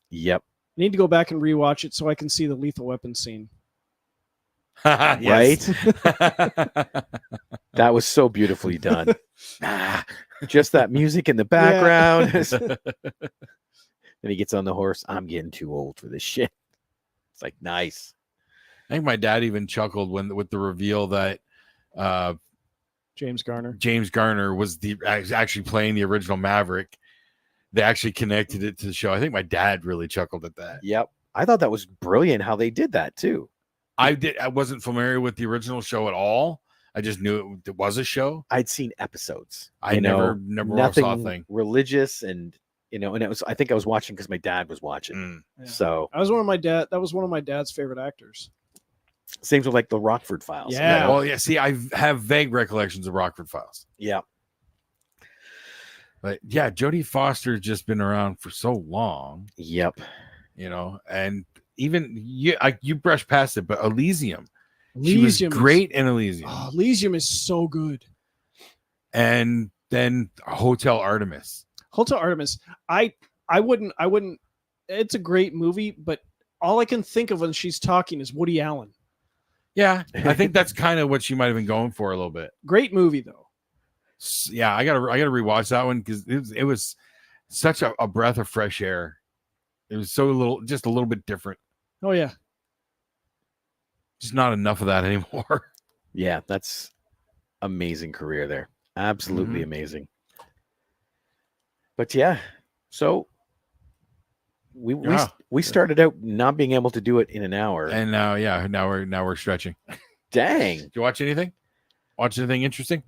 Speaker 1: Yep.
Speaker 2: I need to go back and rewatch it so I can see the Lethal Weapon scene.
Speaker 1: Right? That was so beautifully done. Just that music in the background. Then he gets on the horse. I'm getting too old for this shit. It's like, nice.
Speaker 3: I think my dad even chuckled with the reveal that
Speaker 2: James Garner.
Speaker 3: James Garner was actually playing the original Maverick. They actually connected it to the show. I think my dad really chuckled at that.
Speaker 1: Yep. I thought that was brilliant how they did that too.
Speaker 3: I wasn't familiar with the original show at all. I just knew it was a show.
Speaker 1: I'd seen episodes.
Speaker 3: I never
Speaker 1: nothing
Speaker 3: saw a thing.
Speaker 1: religious, and and it was. I think I was watching because my dad was watching.
Speaker 2: Yeah.
Speaker 1: So
Speaker 2: That was one of my dad's favorite actors.
Speaker 1: same with like the Rockford Files.
Speaker 2: Yeah.
Speaker 3: Well, yeah. See, I have vague recollections of Rockford Files.
Speaker 1: Yeah.
Speaker 3: But yeah, Jodie Foster's just been around for so long,
Speaker 1: Yep.
Speaker 3: and even you brushed past it, but Elysium, she
Speaker 2: Elysium
Speaker 3: was
Speaker 2: is-
Speaker 3: great in Elysium,
Speaker 2: Elysium is so good.
Speaker 3: and then Hotel Artemis.
Speaker 2: Hotel Artemis. I wouldn't. It's a great movie, but all I can think of when she's talking is Woody Allen.
Speaker 3: Yeah, I think that's kind of what she might have been going for a little bit.
Speaker 2: Great movie though.
Speaker 3: Yeah, I gotta rewatch that one because it was such a breath of fresh air. It was just a little bit different.
Speaker 2: Oh yeah.
Speaker 3: Just not enough of that anymore.
Speaker 1: Yeah, that's amazing career there. Absolutely amazing. But yeah, so we started out not being able to do it in an hour,
Speaker 3: And now we're stretching.
Speaker 1: dang.
Speaker 3: Did you watch anything? Watch anything interesting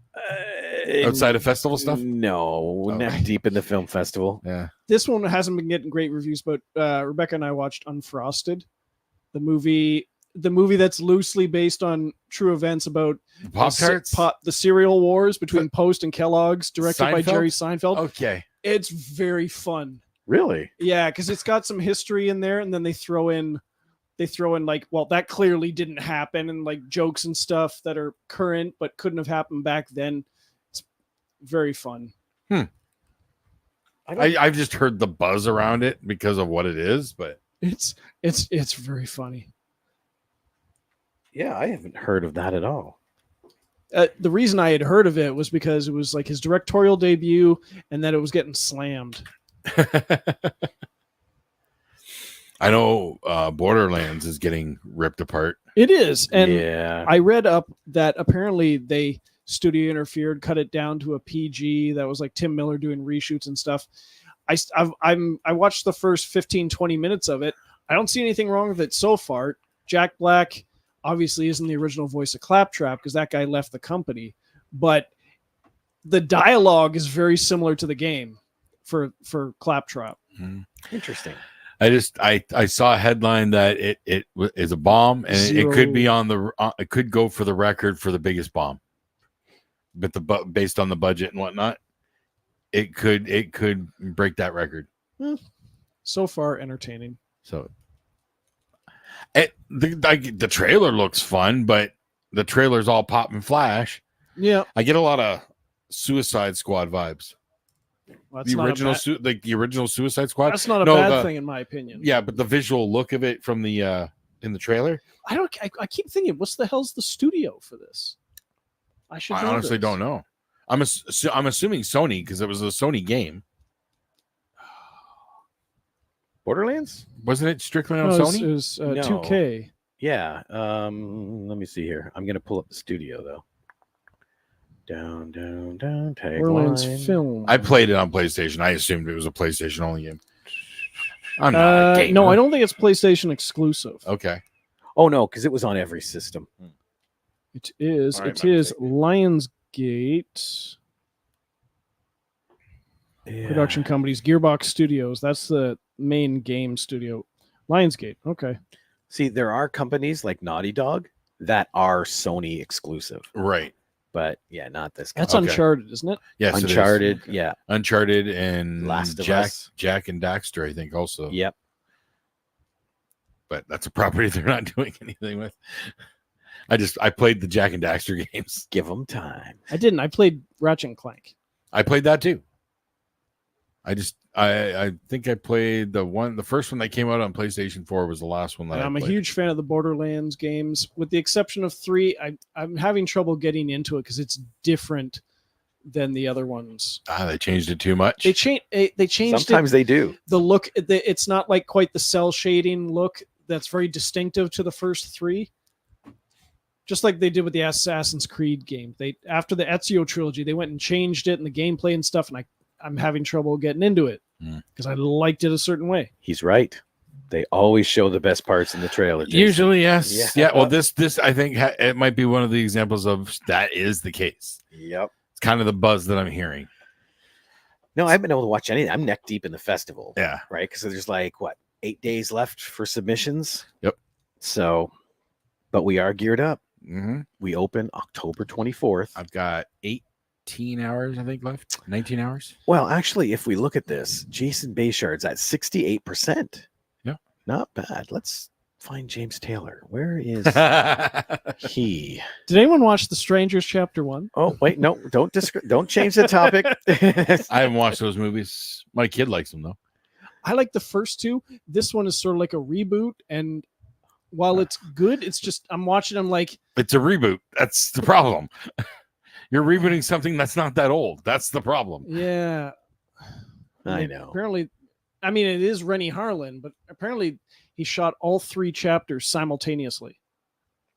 Speaker 3: outside of festival stuff?
Speaker 1: No, neck deep in the film festival.
Speaker 3: Yeah.
Speaker 2: This one hasn't been getting great reviews, but Rebecca and I watched Unfrosted, the movie that's loosely based on true events about
Speaker 3: Pop-Tarts?
Speaker 2: the cereal wars between Post and Kellogg's, directed by
Speaker 3: Seinfeld?
Speaker 2: Jerry Seinfeld.
Speaker 3: Okay.
Speaker 2: It's very fun.
Speaker 1: Really?
Speaker 2: Yeah, because it's got some history in there, and then they throw in like, well, that clearly didn't happen, and like jokes and stuff that are current but couldn't have happened back then. It's very fun.
Speaker 3: I've just heard the buzz around it because of what it is, but
Speaker 2: It's very funny.
Speaker 1: Yeah, I haven't heard of that at all.
Speaker 2: The reason I had heard of it was because it was like his directorial debut, and that it was getting slammed.
Speaker 3: I know Borderlands is getting ripped apart.
Speaker 2: It is, and
Speaker 1: yeah,
Speaker 2: I read up that apparently they studio interfered, cut it down to a PG. That was like Tim Miller doing reshoots and stuff. I watched the first 15-20 minutes of it. I don't see anything wrong with it so far. Jack Black obviously isn't the original voice of Claptrap because that guy left the company, but the dialogue is very similar to the game for Claptrap.
Speaker 1: interesting.
Speaker 3: I saw a headline that it is a bomb, and it could be on the it could go for the record for the biggest bomb, but based on the budget and whatnot, it could break that record.
Speaker 2: So far, entertaining.
Speaker 3: So the trailer looks fun, but the trailer's all pop and flash.
Speaker 2: Yeah,
Speaker 3: I get a lot of Suicide Squad vibes.
Speaker 2: well,
Speaker 3: The original Suicide Squad.
Speaker 2: that's not a bad thing in my opinion.
Speaker 3: Yeah, but the visual look of it from the in the trailer,
Speaker 2: I keep thinking, what's the hell's the studio for this? I
Speaker 3: honestly don't know. I'm assuming Sony because it was a Sony game.
Speaker 1: Borderlands?
Speaker 3: Wasn't it strictly on
Speaker 2: No,
Speaker 3: Sony?
Speaker 2: It was
Speaker 1: No.
Speaker 2: 2K.
Speaker 1: Yeah. Let me see here. I'm gonna pull up the studio though. Down,
Speaker 2: Borderlands
Speaker 1: tagline.
Speaker 2: film.
Speaker 3: I played it on PlayStation. I assumed it was a PlayStation only game. I'm not a gamer.
Speaker 2: No, I don't think it's PlayStation exclusive.
Speaker 3: Okay.
Speaker 1: Oh no, because it was on every system.
Speaker 2: It is.
Speaker 3: All right,
Speaker 2: It
Speaker 3: my
Speaker 2: is
Speaker 3: mistake.
Speaker 2: Lionsgate
Speaker 1: Yeah.
Speaker 2: production companies, Gearbox Studios. That's the main game studio. Lionsgate. Okay.
Speaker 1: See, there are companies like Naughty Dog that are Sony exclusive,
Speaker 3: Right.
Speaker 1: but yeah, not this.
Speaker 2: That's
Speaker 1: company.
Speaker 2: Uncharted, isn't it?
Speaker 3: Yes. it is.
Speaker 1: Uncharted. Yeah.
Speaker 3: Uncharted and
Speaker 1: Last of
Speaker 3: Jack,
Speaker 1: Us.
Speaker 3: Jack and Daxter, I think, also.
Speaker 1: Yep.
Speaker 3: But that's a property they're not doing anything with. I played the Jack and Daxter games.
Speaker 1: Give them time.
Speaker 2: I didn't. I played Ratchet and Clank.
Speaker 3: I played that too. I think I played the first one that came out on PlayStation 4 was the last one that
Speaker 2: And I'm a
Speaker 3: played.
Speaker 2: huge fan of the Borderlands games, with the exception of 3. I'm having trouble getting into it because it's different than the other ones.
Speaker 3: They changed it too much.
Speaker 2: They changed
Speaker 1: Sometimes they do.
Speaker 2: the look. It's not like quite the cell shading look that's very distinctive to the first 3. Just like they did with the Assassin's Creed game. After the Ezio trilogy, they went and changed it and the gameplay and stuff, and I'm having trouble getting into it because I liked it a certain way.
Speaker 1: He's right. They always show the best parts in the trailer. Jason.
Speaker 3: Usually, yes.
Speaker 1: Yeah.
Speaker 3: Yeah. Well, this I think it might be one of the examples of that is the case.
Speaker 1: Yep.
Speaker 3: It's kind of the buzz that I'm hearing.
Speaker 1: No, I haven't been able to watch anything. I'm neck deep in the festival.
Speaker 3: Yeah.
Speaker 1: Right. Because there's like 8 days left for submissions.
Speaker 3: Yep.
Speaker 1: So, but we are geared up.
Speaker 3: Mm-hmm.
Speaker 1: We open October 24th.
Speaker 3: I've got 18 hours, I think, left. 19 hours.
Speaker 1: Well, actually, if we look at this, Jason Bayshard's at 68%.
Speaker 3: Yeah.
Speaker 1: Not bad. Let's find James Taylor. Where is he?
Speaker 2: Did anyone watch The Strangers Chapter 1?
Speaker 1: Oh, wait, no, don't change the topic.
Speaker 3: I haven't watched those movies. My kid likes them though.
Speaker 2: I like the first 2. This one is sort of like a reboot, and while it's good, it's just I'm watching. I'm like,
Speaker 3: It's a reboot. That's the problem. You're rebooting something that's not that old. That's the problem.
Speaker 2: Yeah.
Speaker 1: I know.
Speaker 2: Apparently, I mean, it is Rennie Harlan, but apparently he shot all 3 chapters simultaneously.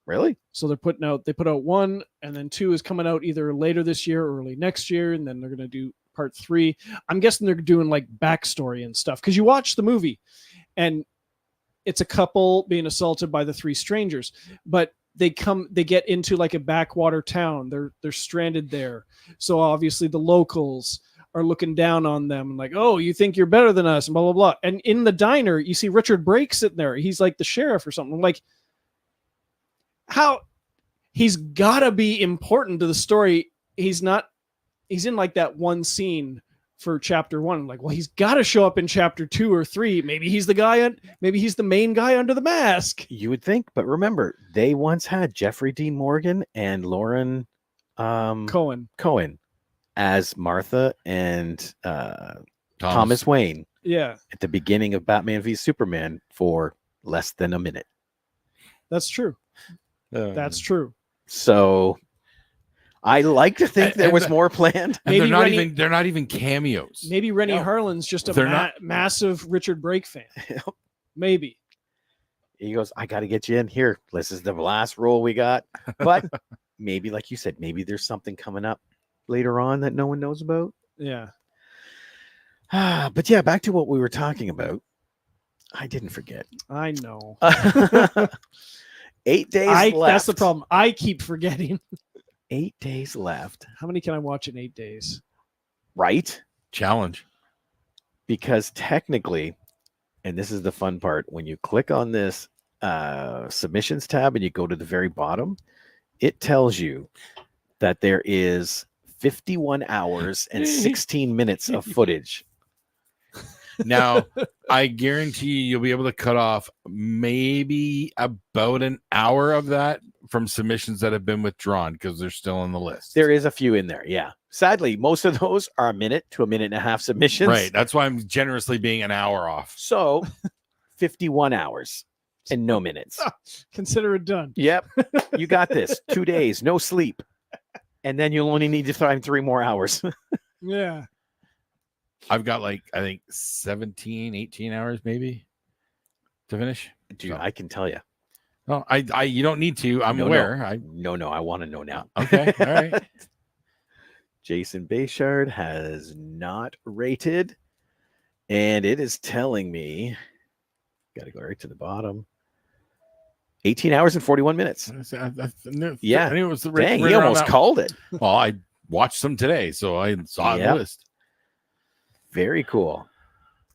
Speaker 1: Really?
Speaker 2: So they put out 1, and then 2 is coming out either later this year or early next year, and then they're going to do part 3. I'm guessing they're doing like backstory and stuff, because you watch the movie and it's a couple being assaulted by the 3 strangers, but they get into like a backwater town. They're stranded there. So obviously the locals are looking down on them and like, oh, you think you're better than us and blah, blah, blah. And in the diner, you see Richard Brake sitting there. He's like the sheriff or something. I'm like, how? He's gotta be important to the story. He's not, he's in like that one scene for chapter 1. I'm like, well, he's got to show up in chapter 2 or 3. Maybe he's the guy, maybe he's the main guy under the mask.
Speaker 1: You would think, but remember, they once had Jeffrey Dean Morgan and Lauren Cohen as Martha and Thomas Wayne
Speaker 2: Yeah,
Speaker 1: at the beginning of Batman v Superman for less than a minute.
Speaker 2: that's true. That's true.
Speaker 1: So I like to think there was more planned.
Speaker 3: And
Speaker 2: Maybe
Speaker 3: they're not even cameos.
Speaker 2: Maybe Rennie Harlan's just a massive Richard Brake fan. Maybe.
Speaker 1: He goes, I got to get you in here. This is the last role we got. But maybe, like you said, maybe there's something coming up later on that no one knows about.
Speaker 2: Yeah.
Speaker 1: But yeah, back to what we were talking about. I didn't forget.
Speaker 2: I know.
Speaker 1: 8 days left.
Speaker 2: That's the problem. I keep forgetting.
Speaker 1: 8 days left.
Speaker 2: How many can I watch in 8 days?
Speaker 1: Right?
Speaker 3: Challenge.
Speaker 1: Because technically, and this is the fun part, when you click on this submissions tab and you go to the very bottom, it tells you that there is 51 hours and 16 minutes of footage.
Speaker 3: Now, I guarantee you'll be able to cut off maybe about an hour of that from submissions that have been withdrawn because they're still on the list.
Speaker 1: There is a few in there, yeah. Sadly, most of those are a minute to a minute and a half submissions.
Speaker 3: Right. That's why I'm generously being an hour off.
Speaker 1: So 51 hours and no minutes.
Speaker 2: Consider it done.
Speaker 1: Yep. You got this. 2 days, no sleep. And then you'll only need to find 3 more hours.
Speaker 2: Yeah.
Speaker 3: I've got like, I think 17, 18 hours maybe to finish.
Speaker 1: Dude,
Speaker 3: So.
Speaker 1: I can tell you.
Speaker 3: No, you don't need to. I'm aware.
Speaker 1: No, I want to know now.
Speaker 3: Okay. All right.
Speaker 1: Jason Bayshard has not rated. And it is telling me, got to go right to the bottom. 18 hours and 41 minutes. Yeah.
Speaker 3: I knew it was
Speaker 1: Dang, he almost called it.
Speaker 3: Well, I watched some today, so I saw the list.
Speaker 1: Very cool.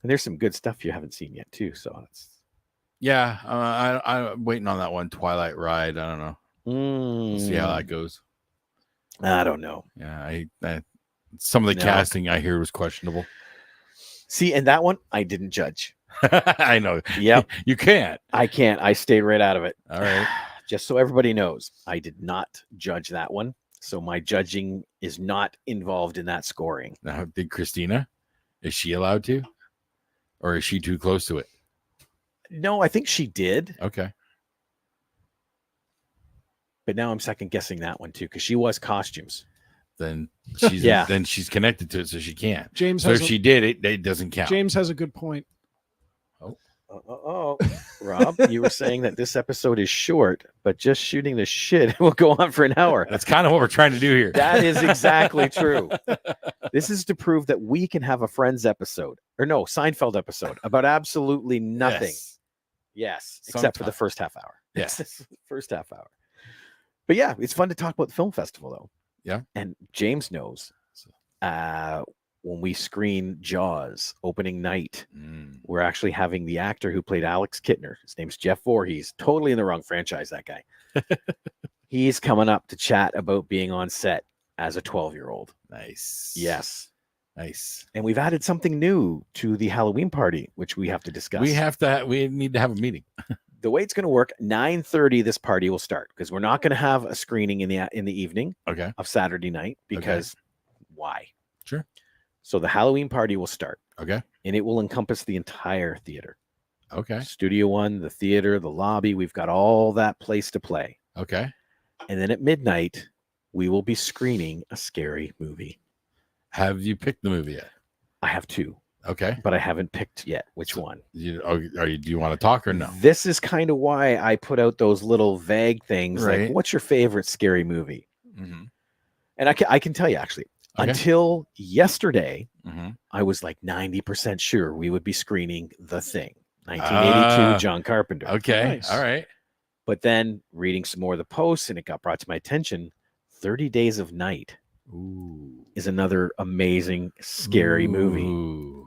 Speaker 1: And there's some good stuff you haven't seen yet, too. So it's.
Speaker 3: Yeah. I'm waiting on that one, Twilight Ride. I don't know. We'll see how that goes.
Speaker 1: I don't know.
Speaker 3: Yeah. Some of the casting I hear was questionable.
Speaker 1: See, and that one I didn't judge.
Speaker 3: I know.
Speaker 1: Yep.
Speaker 3: You can't.
Speaker 1: I can't. I stayed right out of it.
Speaker 3: All right.
Speaker 1: Just so everybody knows, I did not judge that one. So my judging is not involved in that scoring.
Speaker 3: Now, did Christina? Is she allowed to? Or is she too close to it?
Speaker 1: No, I think she did.
Speaker 3: Okay.
Speaker 1: But now I'm second guessing that one too, because she was costumes.
Speaker 3: Then she's then she's connected to it, so she can't.
Speaker 2: James,
Speaker 3: so if she did, it doesn't count.
Speaker 2: James has a good point.
Speaker 1: Rob, you were saying that this episode is short, but just shooting the shit will go on for an hour.
Speaker 3: That's kind of what we're trying to do here.
Speaker 1: That is exactly true. This is to prove that we can have a Friends episode, or no, Seinfeld episode about absolutely nothing. Yes, except for the first half hour.
Speaker 3: Yes,
Speaker 1: first half hour. But yeah, it's fun to talk about the film festival, though.
Speaker 3: Yeah,
Speaker 1: and James knows. When we screen Jaws opening night, we're actually having the actor who played Alex Kittner. His name's Jeff Voorhees. Totally in the wrong franchise, that guy. He's coming up to chat about being on set as a 12-year-old.
Speaker 3: Nice.
Speaker 1: Yes.
Speaker 3: Nice.
Speaker 1: And we've added something new to the Halloween party, which we have to discuss.
Speaker 3: We need to have a meeting.
Speaker 1: The way it's going to work, 9:30 this party will start, because we're not going to have a screening in the evening of Saturday night, because why?
Speaker 3: Sure.
Speaker 1: So the Halloween party will start.
Speaker 3: Okay.
Speaker 1: And it will encompass the entire theater.
Speaker 3: Okay.
Speaker 1: Studio One, the theater, the lobby. We've got all that place to play.
Speaker 3: Okay.
Speaker 1: And then at midnight, we will be screening a scary movie.
Speaker 3: Have you picked the movie yet?
Speaker 1: I have two,
Speaker 3: Okay.
Speaker 1: but I haven't picked yet which one.
Speaker 3: Do you want to talk or no?
Speaker 1: This is kind of why I put out those little vague things like,
Speaker 3: Right.
Speaker 1: what's your favorite scary movie?
Speaker 3: Mm-hmm.
Speaker 1: And I can tell you, actually,
Speaker 3: Okay.
Speaker 1: until yesterday,
Speaker 3: Mm-hmm.
Speaker 1: I was like 90% sure we would be screening The Thing, 1982, John Carpenter.
Speaker 3: Okay.
Speaker 2: Nice.
Speaker 3: All right.
Speaker 1: But then reading some more of the posts, and it got brought to my attention, 30 Days of Night
Speaker 3: Ooh.
Speaker 1: is another amazing, scary movie.
Speaker 3: Ooh.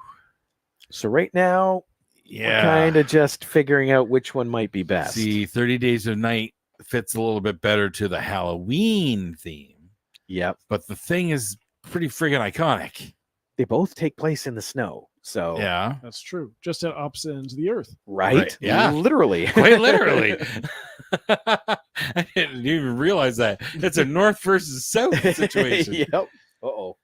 Speaker 1: So right now,
Speaker 3: Yeah.
Speaker 1: we're kind of just figuring out which one might be best.
Speaker 3: See, 30 Days of Night fits a little bit better to the Halloween theme,
Speaker 1: Yep.
Speaker 3: but The Thing is pretty friggin' iconic.
Speaker 1: They both take place in the snow. So,
Speaker 3: Yeah.
Speaker 2: That's true. Just at opposite ends of the earth.
Speaker 1: right?
Speaker 3: Yeah.
Speaker 1: Literally.
Speaker 3: Quite literally. I didn't even realize that. It's a north versus south situation.
Speaker 1: Yep. Uh-oh.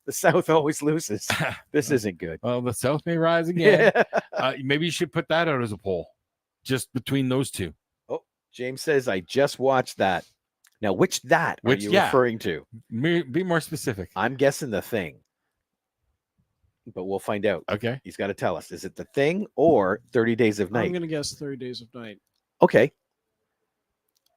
Speaker 1: The South always loses. This isn't good.
Speaker 3: Well, the South may rise again.
Speaker 1: Yeah.
Speaker 3: Maybe you should put that out as a poll, just between those two.
Speaker 1: James says, I just watched that. Now, which are you
Speaker 3: Yeah.
Speaker 1: referring to?
Speaker 3: Be more specific.
Speaker 1: I'm guessing The Thing. But we'll find out.
Speaker 3: Okay.
Speaker 1: He's got to tell us. Is it The Thing or 30 Days of
Speaker 2: I'm
Speaker 1: Night?
Speaker 2: going to guess 30 Days of Night.
Speaker 1: Okay.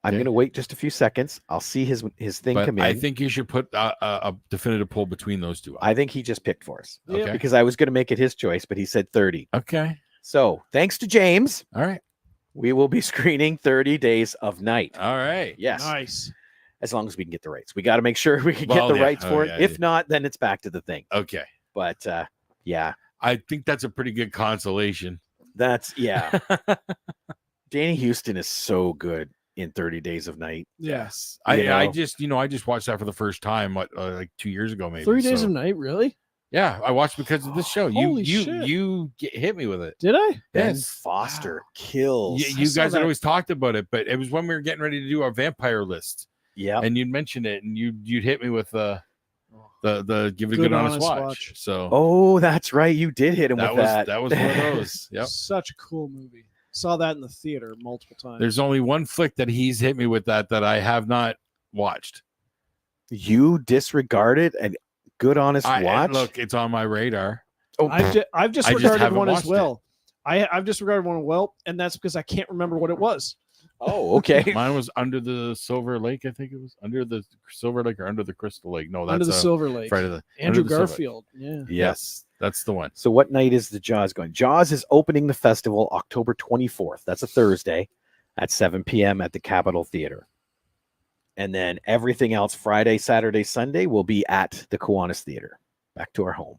Speaker 1: I'm
Speaker 3: Okay.
Speaker 1: going to wait just a few seconds. I'll see his thing
Speaker 3: But
Speaker 1: come in.
Speaker 3: I think you should put a definitive poll between those two.
Speaker 1: I think he just picked for us
Speaker 3: Okay.
Speaker 1: because I was going to make it his choice, but he said 30.
Speaker 3: Okay.
Speaker 1: So thanks to James,
Speaker 3: All right.
Speaker 1: we will be screening 30 Days of Night.
Speaker 3: All right.
Speaker 1: Yes.
Speaker 2: Nice.
Speaker 1: As long as we can get the rights. We got to make sure we can
Speaker 3: Well,
Speaker 1: get the
Speaker 3: yeah.
Speaker 1: rights
Speaker 3: Oh,
Speaker 1: for
Speaker 3: yeah,
Speaker 1: it. If
Speaker 3: yeah.
Speaker 1: not, then it's back to The Thing.
Speaker 3: Okay.
Speaker 1: But yeah,
Speaker 3: I think that's a pretty good consolation.
Speaker 1: yeah. Danny Houston is so good in 30 Days of Night.
Speaker 2: Yes.
Speaker 3: I
Speaker 1: know.
Speaker 3: just watched that for the first time like 2 years ago, maybe.
Speaker 2: 30 Days
Speaker 3: So,
Speaker 2: of Night, really?
Speaker 3: yeah, I watched because of this show.
Speaker 2: Holy shit.
Speaker 3: You hit me with it.
Speaker 2: Did I?
Speaker 1: Ben
Speaker 3: Yes.
Speaker 1: Foster kills.
Speaker 3: You
Speaker 2: saw
Speaker 3: guys had
Speaker 2: that.
Speaker 3: always talked about it, but it was when we were getting ready to do our vampire list,
Speaker 1: Yeah.
Speaker 3: and you'd mentioned it, and you'd hit me with the give it a
Speaker 2: Good
Speaker 3: good honest
Speaker 2: honest
Speaker 3: watch.
Speaker 2: watch.
Speaker 3: So
Speaker 1: Oh, that's right. You did hit him
Speaker 3: that
Speaker 1: with
Speaker 3: was
Speaker 1: that.
Speaker 3: that was one of those. Yep.
Speaker 2: Such a cool movie. Saw that in the theater multiple times.
Speaker 3: There's only one flick that he's hit me with that I have not watched.
Speaker 1: You disregarded a good honest watch.
Speaker 3: Look, it's on my radar.
Speaker 1: Oh,
Speaker 2: I've disregarded
Speaker 3: haven't
Speaker 2: one as
Speaker 3: watched it.
Speaker 2: well. I've disregarded one as well, and that's because I can't remember what it was.
Speaker 1: oh, okay.
Speaker 3: Mine was Under the Silver Lake. I think it was Under the Silver Lake or Under the Crystal Lake. No, that's
Speaker 2: Under the Silver Lake.
Speaker 3: Friday the
Speaker 2: Andrew
Speaker 3: Under the Silver-
Speaker 2: Garfield. Yeah.
Speaker 3: Yes, that's the one.
Speaker 1: So what night is the Jaws going? Jaws is opening the festival October 24th. That's a Thursday at 7 p.m. at the Capitol Theater. And then everything else Friday, Saturday, Sunday will be at the Kiwanis Theater. Back to our home.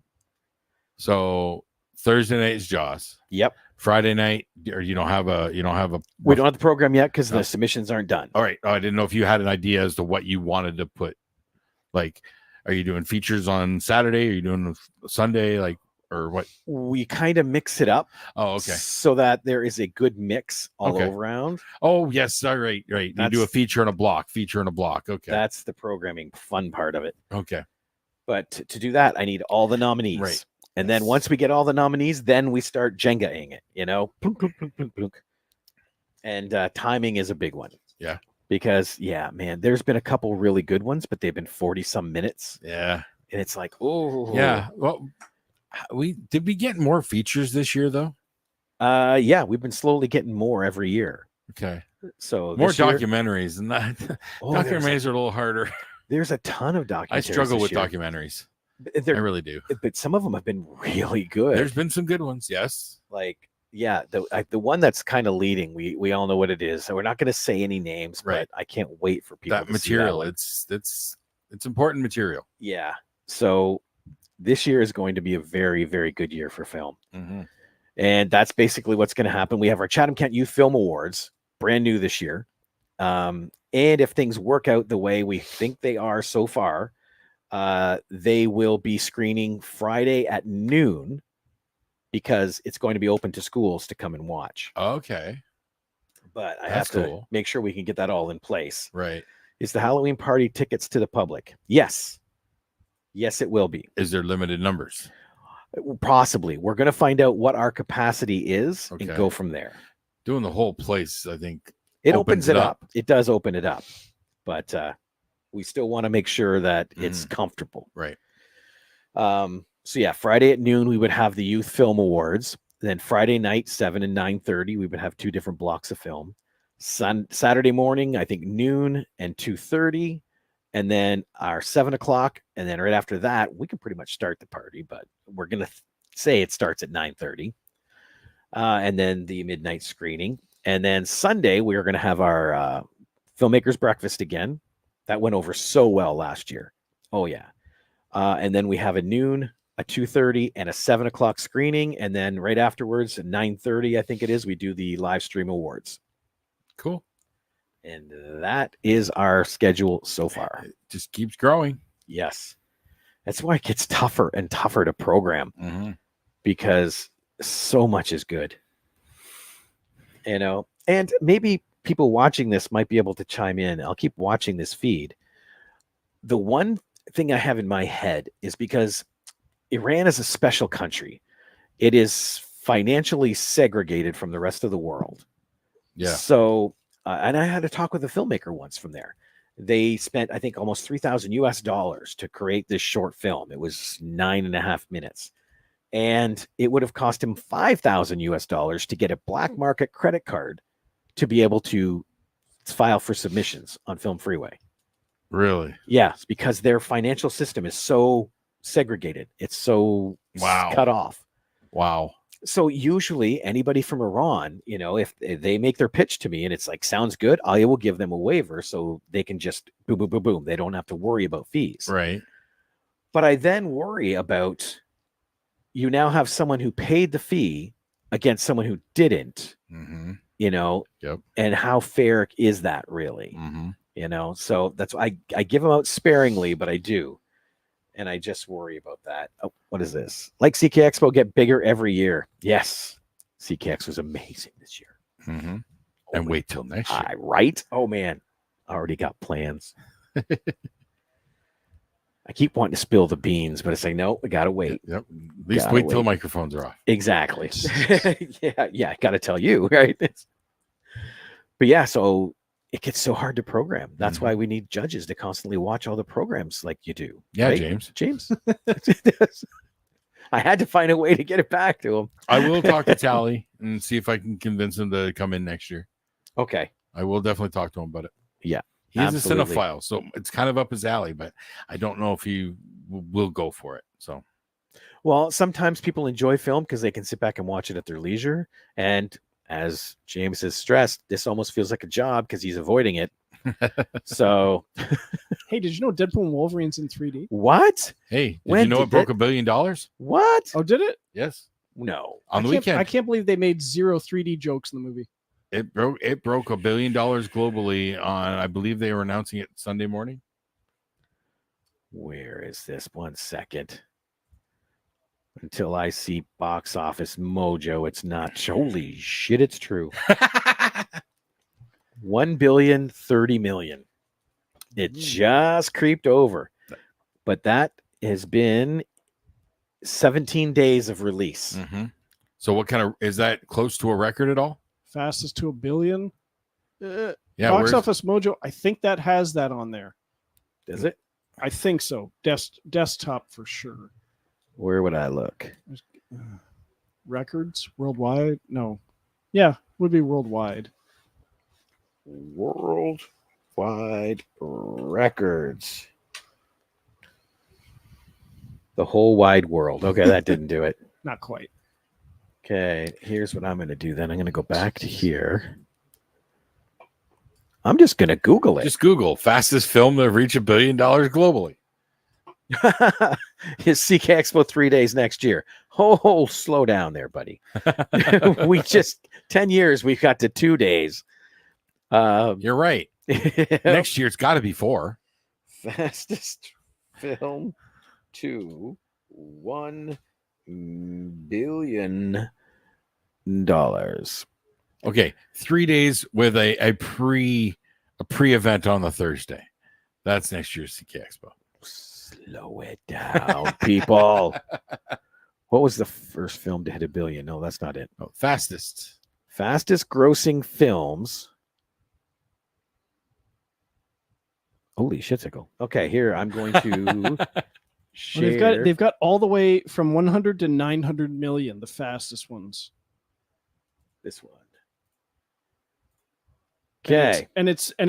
Speaker 3: So Thursday night is Jaws.
Speaker 1: Yep.
Speaker 3: Friday night, or you don't have a
Speaker 1: We don't have the program yet because
Speaker 3: No.
Speaker 1: the submissions aren't done.
Speaker 3: All right. Oh, I didn't know if you had an idea as to what you wanted to put. Like, are you doing features on Saturday? Are you doing Sunday? Like, or what?
Speaker 1: We kind of mix it up.
Speaker 3: Oh, okay.
Speaker 1: So that there is a good mix all
Speaker 3: Okay.
Speaker 1: around.
Speaker 3: Oh, yes. All right. Right. You do a
Speaker 1: That's-
Speaker 3: feature and a block. Feature and a block. Okay.
Speaker 1: That's the programming fun part of it.
Speaker 3: Okay.
Speaker 1: But to do that, I need all the nominees.
Speaker 3: Right.
Speaker 1: And then once we get all the nominees, then we start Jenga-ing it, Plunk, plunk, plunk, plunk, plunk. And timing is a big one.
Speaker 3: Yeah.
Speaker 1: Because, yeah, man, there's been a couple really good ones, but they've been 40 some minutes.
Speaker 3: Yeah.
Speaker 1: And it's like, oh.
Speaker 3: Yeah. Well, we get more features this year though.
Speaker 1: Yeah, we've been slowly getting more every year.
Speaker 3: Okay.
Speaker 1: So
Speaker 3: More
Speaker 1: this year-
Speaker 3: documentaries than that.
Speaker 1: Oh, there's,
Speaker 3: Documentaries are a little harder.
Speaker 1: there's a ton of documentaries.
Speaker 3: I struggle
Speaker 1: this
Speaker 3: with
Speaker 1: year.
Speaker 3: documentaries.
Speaker 1: But
Speaker 3: I
Speaker 1: they're-
Speaker 3: really do.
Speaker 1: but some of them have been really good.
Speaker 3: There's been some good ones. Yes.
Speaker 1: Like, yeah, the one that's kind of leading, we all know what it is. So we're not going to say any names,
Speaker 3: Right.
Speaker 1: but I can't wait for people
Speaker 3: That
Speaker 1: to see
Speaker 3: material.
Speaker 1: one.
Speaker 3: It's important material.
Speaker 1: Yeah. So this year is going to be a very, very good year for film. And that's basically what's going to happen. We have our Chatham Kent Youth Film Awards, brand new this year. And if things work out the way we think they are so far, they will be screening Friday at noon because it's going to be open to schools to come and watch.
Speaker 3: Okay.
Speaker 1: But I
Speaker 3: That's
Speaker 1: have to
Speaker 3: cool.
Speaker 1: make sure we can get that all in place.
Speaker 3: Right.
Speaker 1: Is the Halloween party tickets to the public? Yes. Yes, it will be.
Speaker 3: Is there limited numbers?
Speaker 1: Possibly. We're going to find out what our capacity is and
Speaker 3: Okay.
Speaker 1: go from there.
Speaker 3: Doing the whole place, I think.
Speaker 1: It
Speaker 3: Opens
Speaker 1: opens it
Speaker 3: it
Speaker 1: up. It does open it up. But We still want to make sure that it's comfortable.
Speaker 3: Right.
Speaker 1: So yeah, Friday at noon we would have the Youth Film Awards. Then Friday night, 7 and 9:30, we would have 2 different blocks of film. Saturday morning, I think noon and 2:30, and then our 7 o'clock, and then right after that, we can pretty much start the party, but we're gonna say it starts at 9:30, and then the midnight screening, and then Sunday we are gonna have our filmmakers breakfast again. That went over so well last year. Oh yeah, and then we have a noon, a 2:30, and a 7 o'clock screening, and then right afterwards at 9:30, I think it is, we do the live stream awards.
Speaker 3: Cool.
Speaker 1: And that is our schedule so far.
Speaker 3: It just keeps growing.
Speaker 1: Yes. That's why it gets tougher and tougher to program because so much is good. You know, and maybe people watching this might be able to chime in. I'll keep watching this feed. The one thing I have in my head is because Iran is a special country. It is financially segregated from the rest of the world.
Speaker 3: Yeah.
Speaker 1: So, and I had a talk with a filmmaker once from there. They spent, I think, almost $3,000 to create this short film. It was 9.5 minutes. And it would have cost him $5,000 to get a black market credit card to be able to file for submissions on Film Freeway.
Speaker 3: Really?
Speaker 1: Yes, because their financial system is so segregated. It's so cut off.
Speaker 3: Wow.
Speaker 1: So usually anybody from Iran, you know, if they make their pitch to me and it's like, sounds good, I will give them a waiver so they can just boom, boom, boom, boom. They don't have to worry about fees.
Speaker 3: Right.
Speaker 1: But I then worry about, you now have someone who paid the fee against someone who didn't, you know, and how fair is that really? You know, so that's why I give them out sparingly, but I do. And I just worry about that. Oh, what is this? Like CK Expo get bigger every year. Yes. CKX was amazing this year.
Speaker 3: And wait till next year.
Speaker 1: Right? Oh, man. I already got plans. I keep wanting to spill the beans, but it's like, no, we got to wait.
Speaker 3: Yep. At least wait till the microphones are off.
Speaker 1: Exactly. Yeah. I got to tell you, right? But yeah, so it gets so hard to program. That's why we need judges to constantly watch all the programs like you do.
Speaker 3: Yeah,
Speaker 1: right?
Speaker 3: James.
Speaker 1: I had to find a way to get it back to him.
Speaker 3: I will talk to Tally and see if I can convince him to come in next year.
Speaker 1: Okay.
Speaker 3: I will definitely talk to him about it.
Speaker 1: Yeah.
Speaker 3: He is a cinephile, so it's kind of up his alley, but I don't know if he will go for it. So,
Speaker 1: well, sometimes people enjoy film because they can sit back and watch it at their leisure. And as James has stressed, this almost feels like a job because he's avoiding it. So,
Speaker 2: hey, did you know Deadpool and Wolverine's in 3D?
Speaker 1: What?
Speaker 3: Hey, did you know it broke $1 billion?
Speaker 1: What?
Speaker 2: Oh, did it?
Speaker 3: Yes.
Speaker 1: No.
Speaker 3: On the weekend.
Speaker 2: I can't believe they made 0 3D jokes in the movie.
Speaker 3: It broke $1 billion globally on, I believe they were announcing it Sunday morning.
Speaker 1: Where is this? 1 second. Until I see Box Office Mojo, it's not. Holy shit, it's true. 1,030 million. It just creeped over. But that has been 17 days of release.
Speaker 3: So what kind of, is that close to a record at all?
Speaker 2: Fastest to $1 billion.
Speaker 3: Yeah.
Speaker 2: Box Office Mojo, I think that has that on there.
Speaker 1: Does it?
Speaker 2: I think so. Desktop for sure.
Speaker 1: Where would I look?
Speaker 2: Records worldwide? No. Yeah, would be worldwide.
Speaker 1: Worldwide records. The whole wide world. Okay, that didn't do it.
Speaker 2: Not quite.
Speaker 1: Okay, here's what I'm going to do then. I'm going to go back to here. I'm just going to Google it.
Speaker 3: Just Google fastest film to reach $1 billion globally.
Speaker 1: His CK Expo 3 days next year. Oh, slow down there, buddy. We just 10 years. We got to 2 days.
Speaker 3: You're right. Next year it's got to be 4.
Speaker 1: Fastest film to $1 billion.
Speaker 3: Okay, 3 days with a pre-event on the Thursday. That's next year's CK Expo.
Speaker 1: Slow it down, people. What was the first film to hit $1 billion? No, that's not it.
Speaker 3: Oh, fastest
Speaker 1: grossing films Holy shitticle. Okay, here I'm going to
Speaker 2: Well,
Speaker 1: share.
Speaker 2: they've got all the way from 100 to 900 million, the fastest ones.
Speaker 1: this one.
Speaker 2: And
Speaker 1: Okay,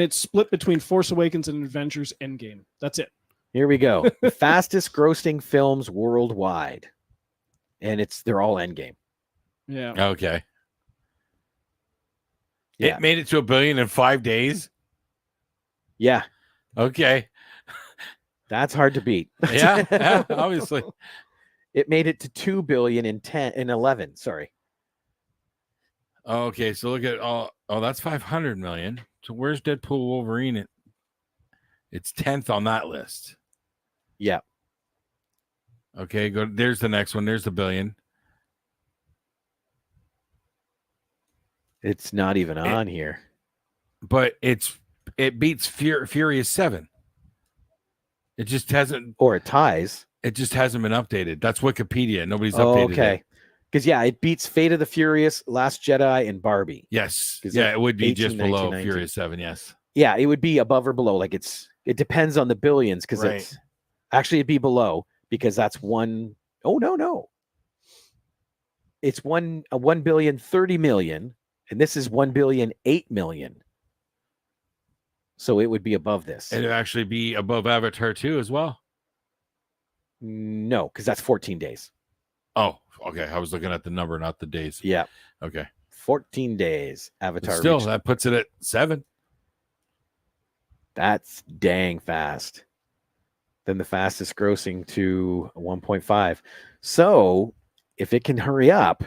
Speaker 2: it's split between Force Awakens and Avengers Endgame. That's it.
Speaker 1: here we go. The fastest grossing films worldwide, and they're all Endgame.
Speaker 2: Yeah.
Speaker 3: Okay.
Speaker 1: Yeah,
Speaker 3: It made it to $1 billion in 5 days.
Speaker 1: yeah,
Speaker 3: Okay.
Speaker 1: that's hard to beat.
Speaker 3: Yeah, obviously.
Speaker 1: It made it to 2 billion in 11. Sorry.
Speaker 3: Okay, so look at that's 500 million. So where's Deadpool Wolverine? It's 10th on that list.
Speaker 1: Yeah.
Speaker 3: Okay, go. There's the next one. There's the billion.
Speaker 1: It's not even on here.
Speaker 3: But it beats Furious 7. It just hasn't.
Speaker 1: Or it ties.
Speaker 3: It just hasn't been updated. That's Wikipedia. Nobody's
Speaker 1: Oh,
Speaker 3: updated
Speaker 1: okay.
Speaker 3: it.
Speaker 1: Because it beats Fate of the Furious, Last Jedi, and Barbie.
Speaker 3: Yes.
Speaker 1: 'Cause
Speaker 3: Yeah, it would be
Speaker 1: 18,
Speaker 3: just below
Speaker 1: 19, 19.
Speaker 3: Furious 7. Yes.
Speaker 1: Yeah, it would be above or below. Like it depends on the billions because
Speaker 3: Right.
Speaker 1: it's actually it'd be below because that's one. Oh no. It's 1 billion 30 million, and this is 1 billion 8 million. So it would be above this.
Speaker 3: It'd actually be above Avatar 2 as well.
Speaker 1: No, because that's 14 days.
Speaker 3: Oh, okay. I was looking at the number, not the days.
Speaker 1: Yeah,
Speaker 3: Okay.
Speaker 1: 14 days.
Speaker 3: But
Speaker 1: Avatar.
Speaker 3: still,
Speaker 1: reached-
Speaker 3: that puts it at 7.
Speaker 1: That's dang fast. Then the fastest grossing to 1.5. So if it can hurry up,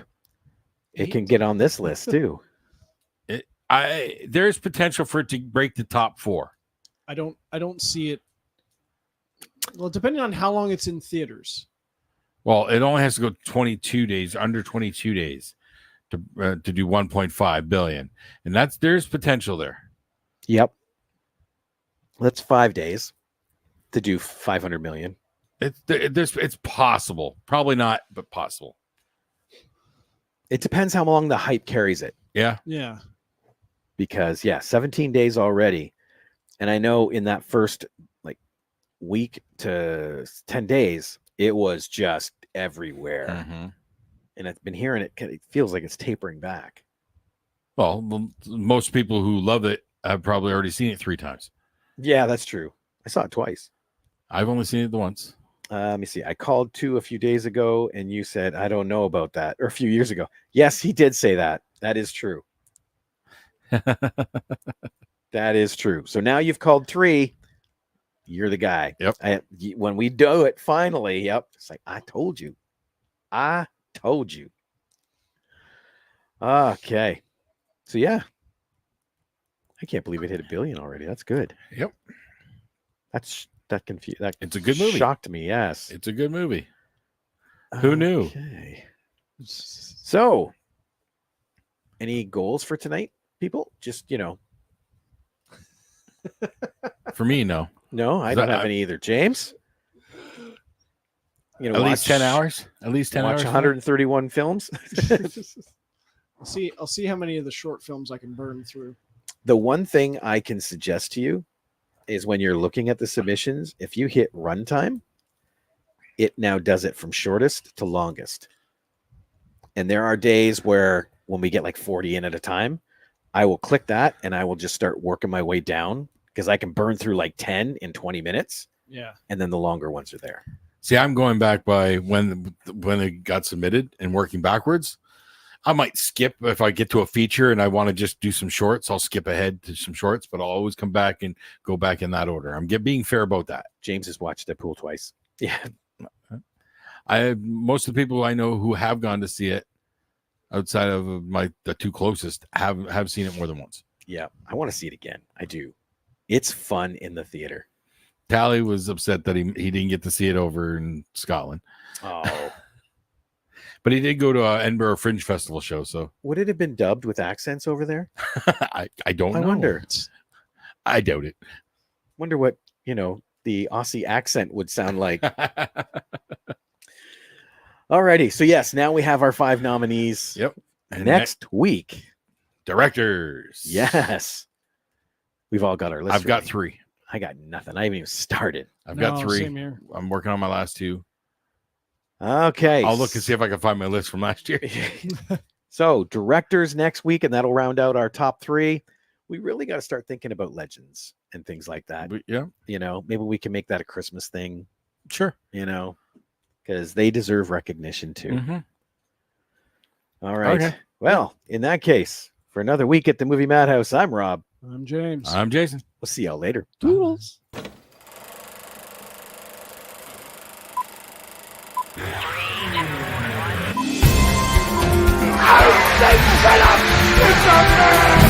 Speaker 1: it can get on this list too.
Speaker 3: There's potential for it to break the top 4.
Speaker 2: I don't see it. Well, depending on how long it's in theaters.
Speaker 3: Well, it only has to go 22 days, under 22 days, to do 1.5 billion, and there's potential there.
Speaker 1: Yep. That's 5 days to do 500 million.
Speaker 3: It's possible, probably not, but possible.
Speaker 1: It depends how long the hype carries it.
Speaker 3: Yeah.
Speaker 2: Yeah.
Speaker 1: Because 17 days already, and I know in that first week to 10 days, it was just everywhere.
Speaker 3: Mm-hmm.
Speaker 1: And I've been hearing it feels like it's tapering back.
Speaker 3: Well, most people who love it have probably already seen it 3 times.
Speaker 1: Yeah, that's true. I saw it twice.
Speaker 3: I've only seen it once.
Speaker 1: Let me see. I called Tu a few days ago, and you said, I don't know about that. Or a few years ago. Yes, he did say that. That is true. That is true. So now you've called 3. You're the guy.
Speaker 3: Yep.
Speaker 1: When we do it finally, it's like, I told you. I told you. Okay. So yeah. I can't believe it hit $1 billion already. That's good.
Speaker 3: Yep.
Speaker 1: That confused. That
Speaker 3: It's a good movie.
Speaker 1: Shocked me. Yes.
Speaker 3: It's a good movie. Who knew?
Speaker 1: Okay. So, any goals for tonight, people? Just
Speaker 3: For me, no.
Speaker 1: No, I don't have any either. James,
Speaker 3: At least 10 hours. At least 10 hours.
Speaker 1: Watch 131 films.
Speaker 2: I'll see how many of the short films I can burn through.
Speaker 1: The one thing I can suggest to you is when you're looking at the submissions, if you hit runtime, it now does it from shortest to longest. And there are days where when we get like 40 in at a time, I will click that and I will just start working my way down because I can burn through like 10 in 20 minutes.
Speaker 2: Yeah.
Speaker 1: And then the longer ones are there.
Speaker 3: See, I'm going back by when it got submitted and working backwards. I might skip if I get to a feature and I want to just do some shorts. I'll skip ahead to some shorts, but I'll always come back and go back in that order. I'm being fair about that.
Speaker 1: James has watched Deadpool twice. Yeah.
Speaker 3: Most of the people I know who have gone to see it outside of the 2 closest have seen it more than once.
Speaker 1: Yeah. I want to see it again. I do. It's fun in the theater.
Speaker 3: Tally was upset that he didn't get to see it over in Scotland.
Speaker 1: Oh.
Speaker 3: But he did go to a Edinburgh Fringe Festival show, so
Speaker 1: Would it have been dubbed with accents over there?
Speaker 3: I don't know.
Speaker 1: I wonder.
Speaker 3: I doubt it.
Speaker 1: Wonder what, the Aussie accent would sound like. Alrighty. So yes, now we have our 5 nominees.
Speaker 3: Yep. And
Speaker 1: Next week.
Speaker 3: directors.
Speaker 1: Yes. We've all got our list.
Speaker 3: I've got
Speaker 1: ready.
Speaker 3: 3.
Speaker 1: I got nothing. I haven't even started.
Speaker 3: I've got
Speaker 2: No,
Speaker 3: 3.
Speaker 2: Same here.
Speaker 3: I'm working on my last 2.
Speaker 1: Okay.
Speaker 3: I'll look and see if I can find my list from last year.
Speaker 1: So directors next week, and that'll round out our top 3. We really got to start thinking about legends and things like that.
Speaker 3: Yeah,
Speaker 1: Maybe we can make that a Christmas thing,
Speaker 3: sure.
Speaker 1: because they deserve recognition too.
Speaker 3: Mhm.
Speaker 1: All right.
Speaker 3: Okay.
Speaker 1: Well, in that case, for another week at the Movie Madhouse, I'm Rob.
Speaker 2: I'm James.
Speaker 3: I'm Jason.
Speaker 1: We'll see y'all later.
Speaker 2: Doodles.
Speaker 4: I say shut up! It's a man!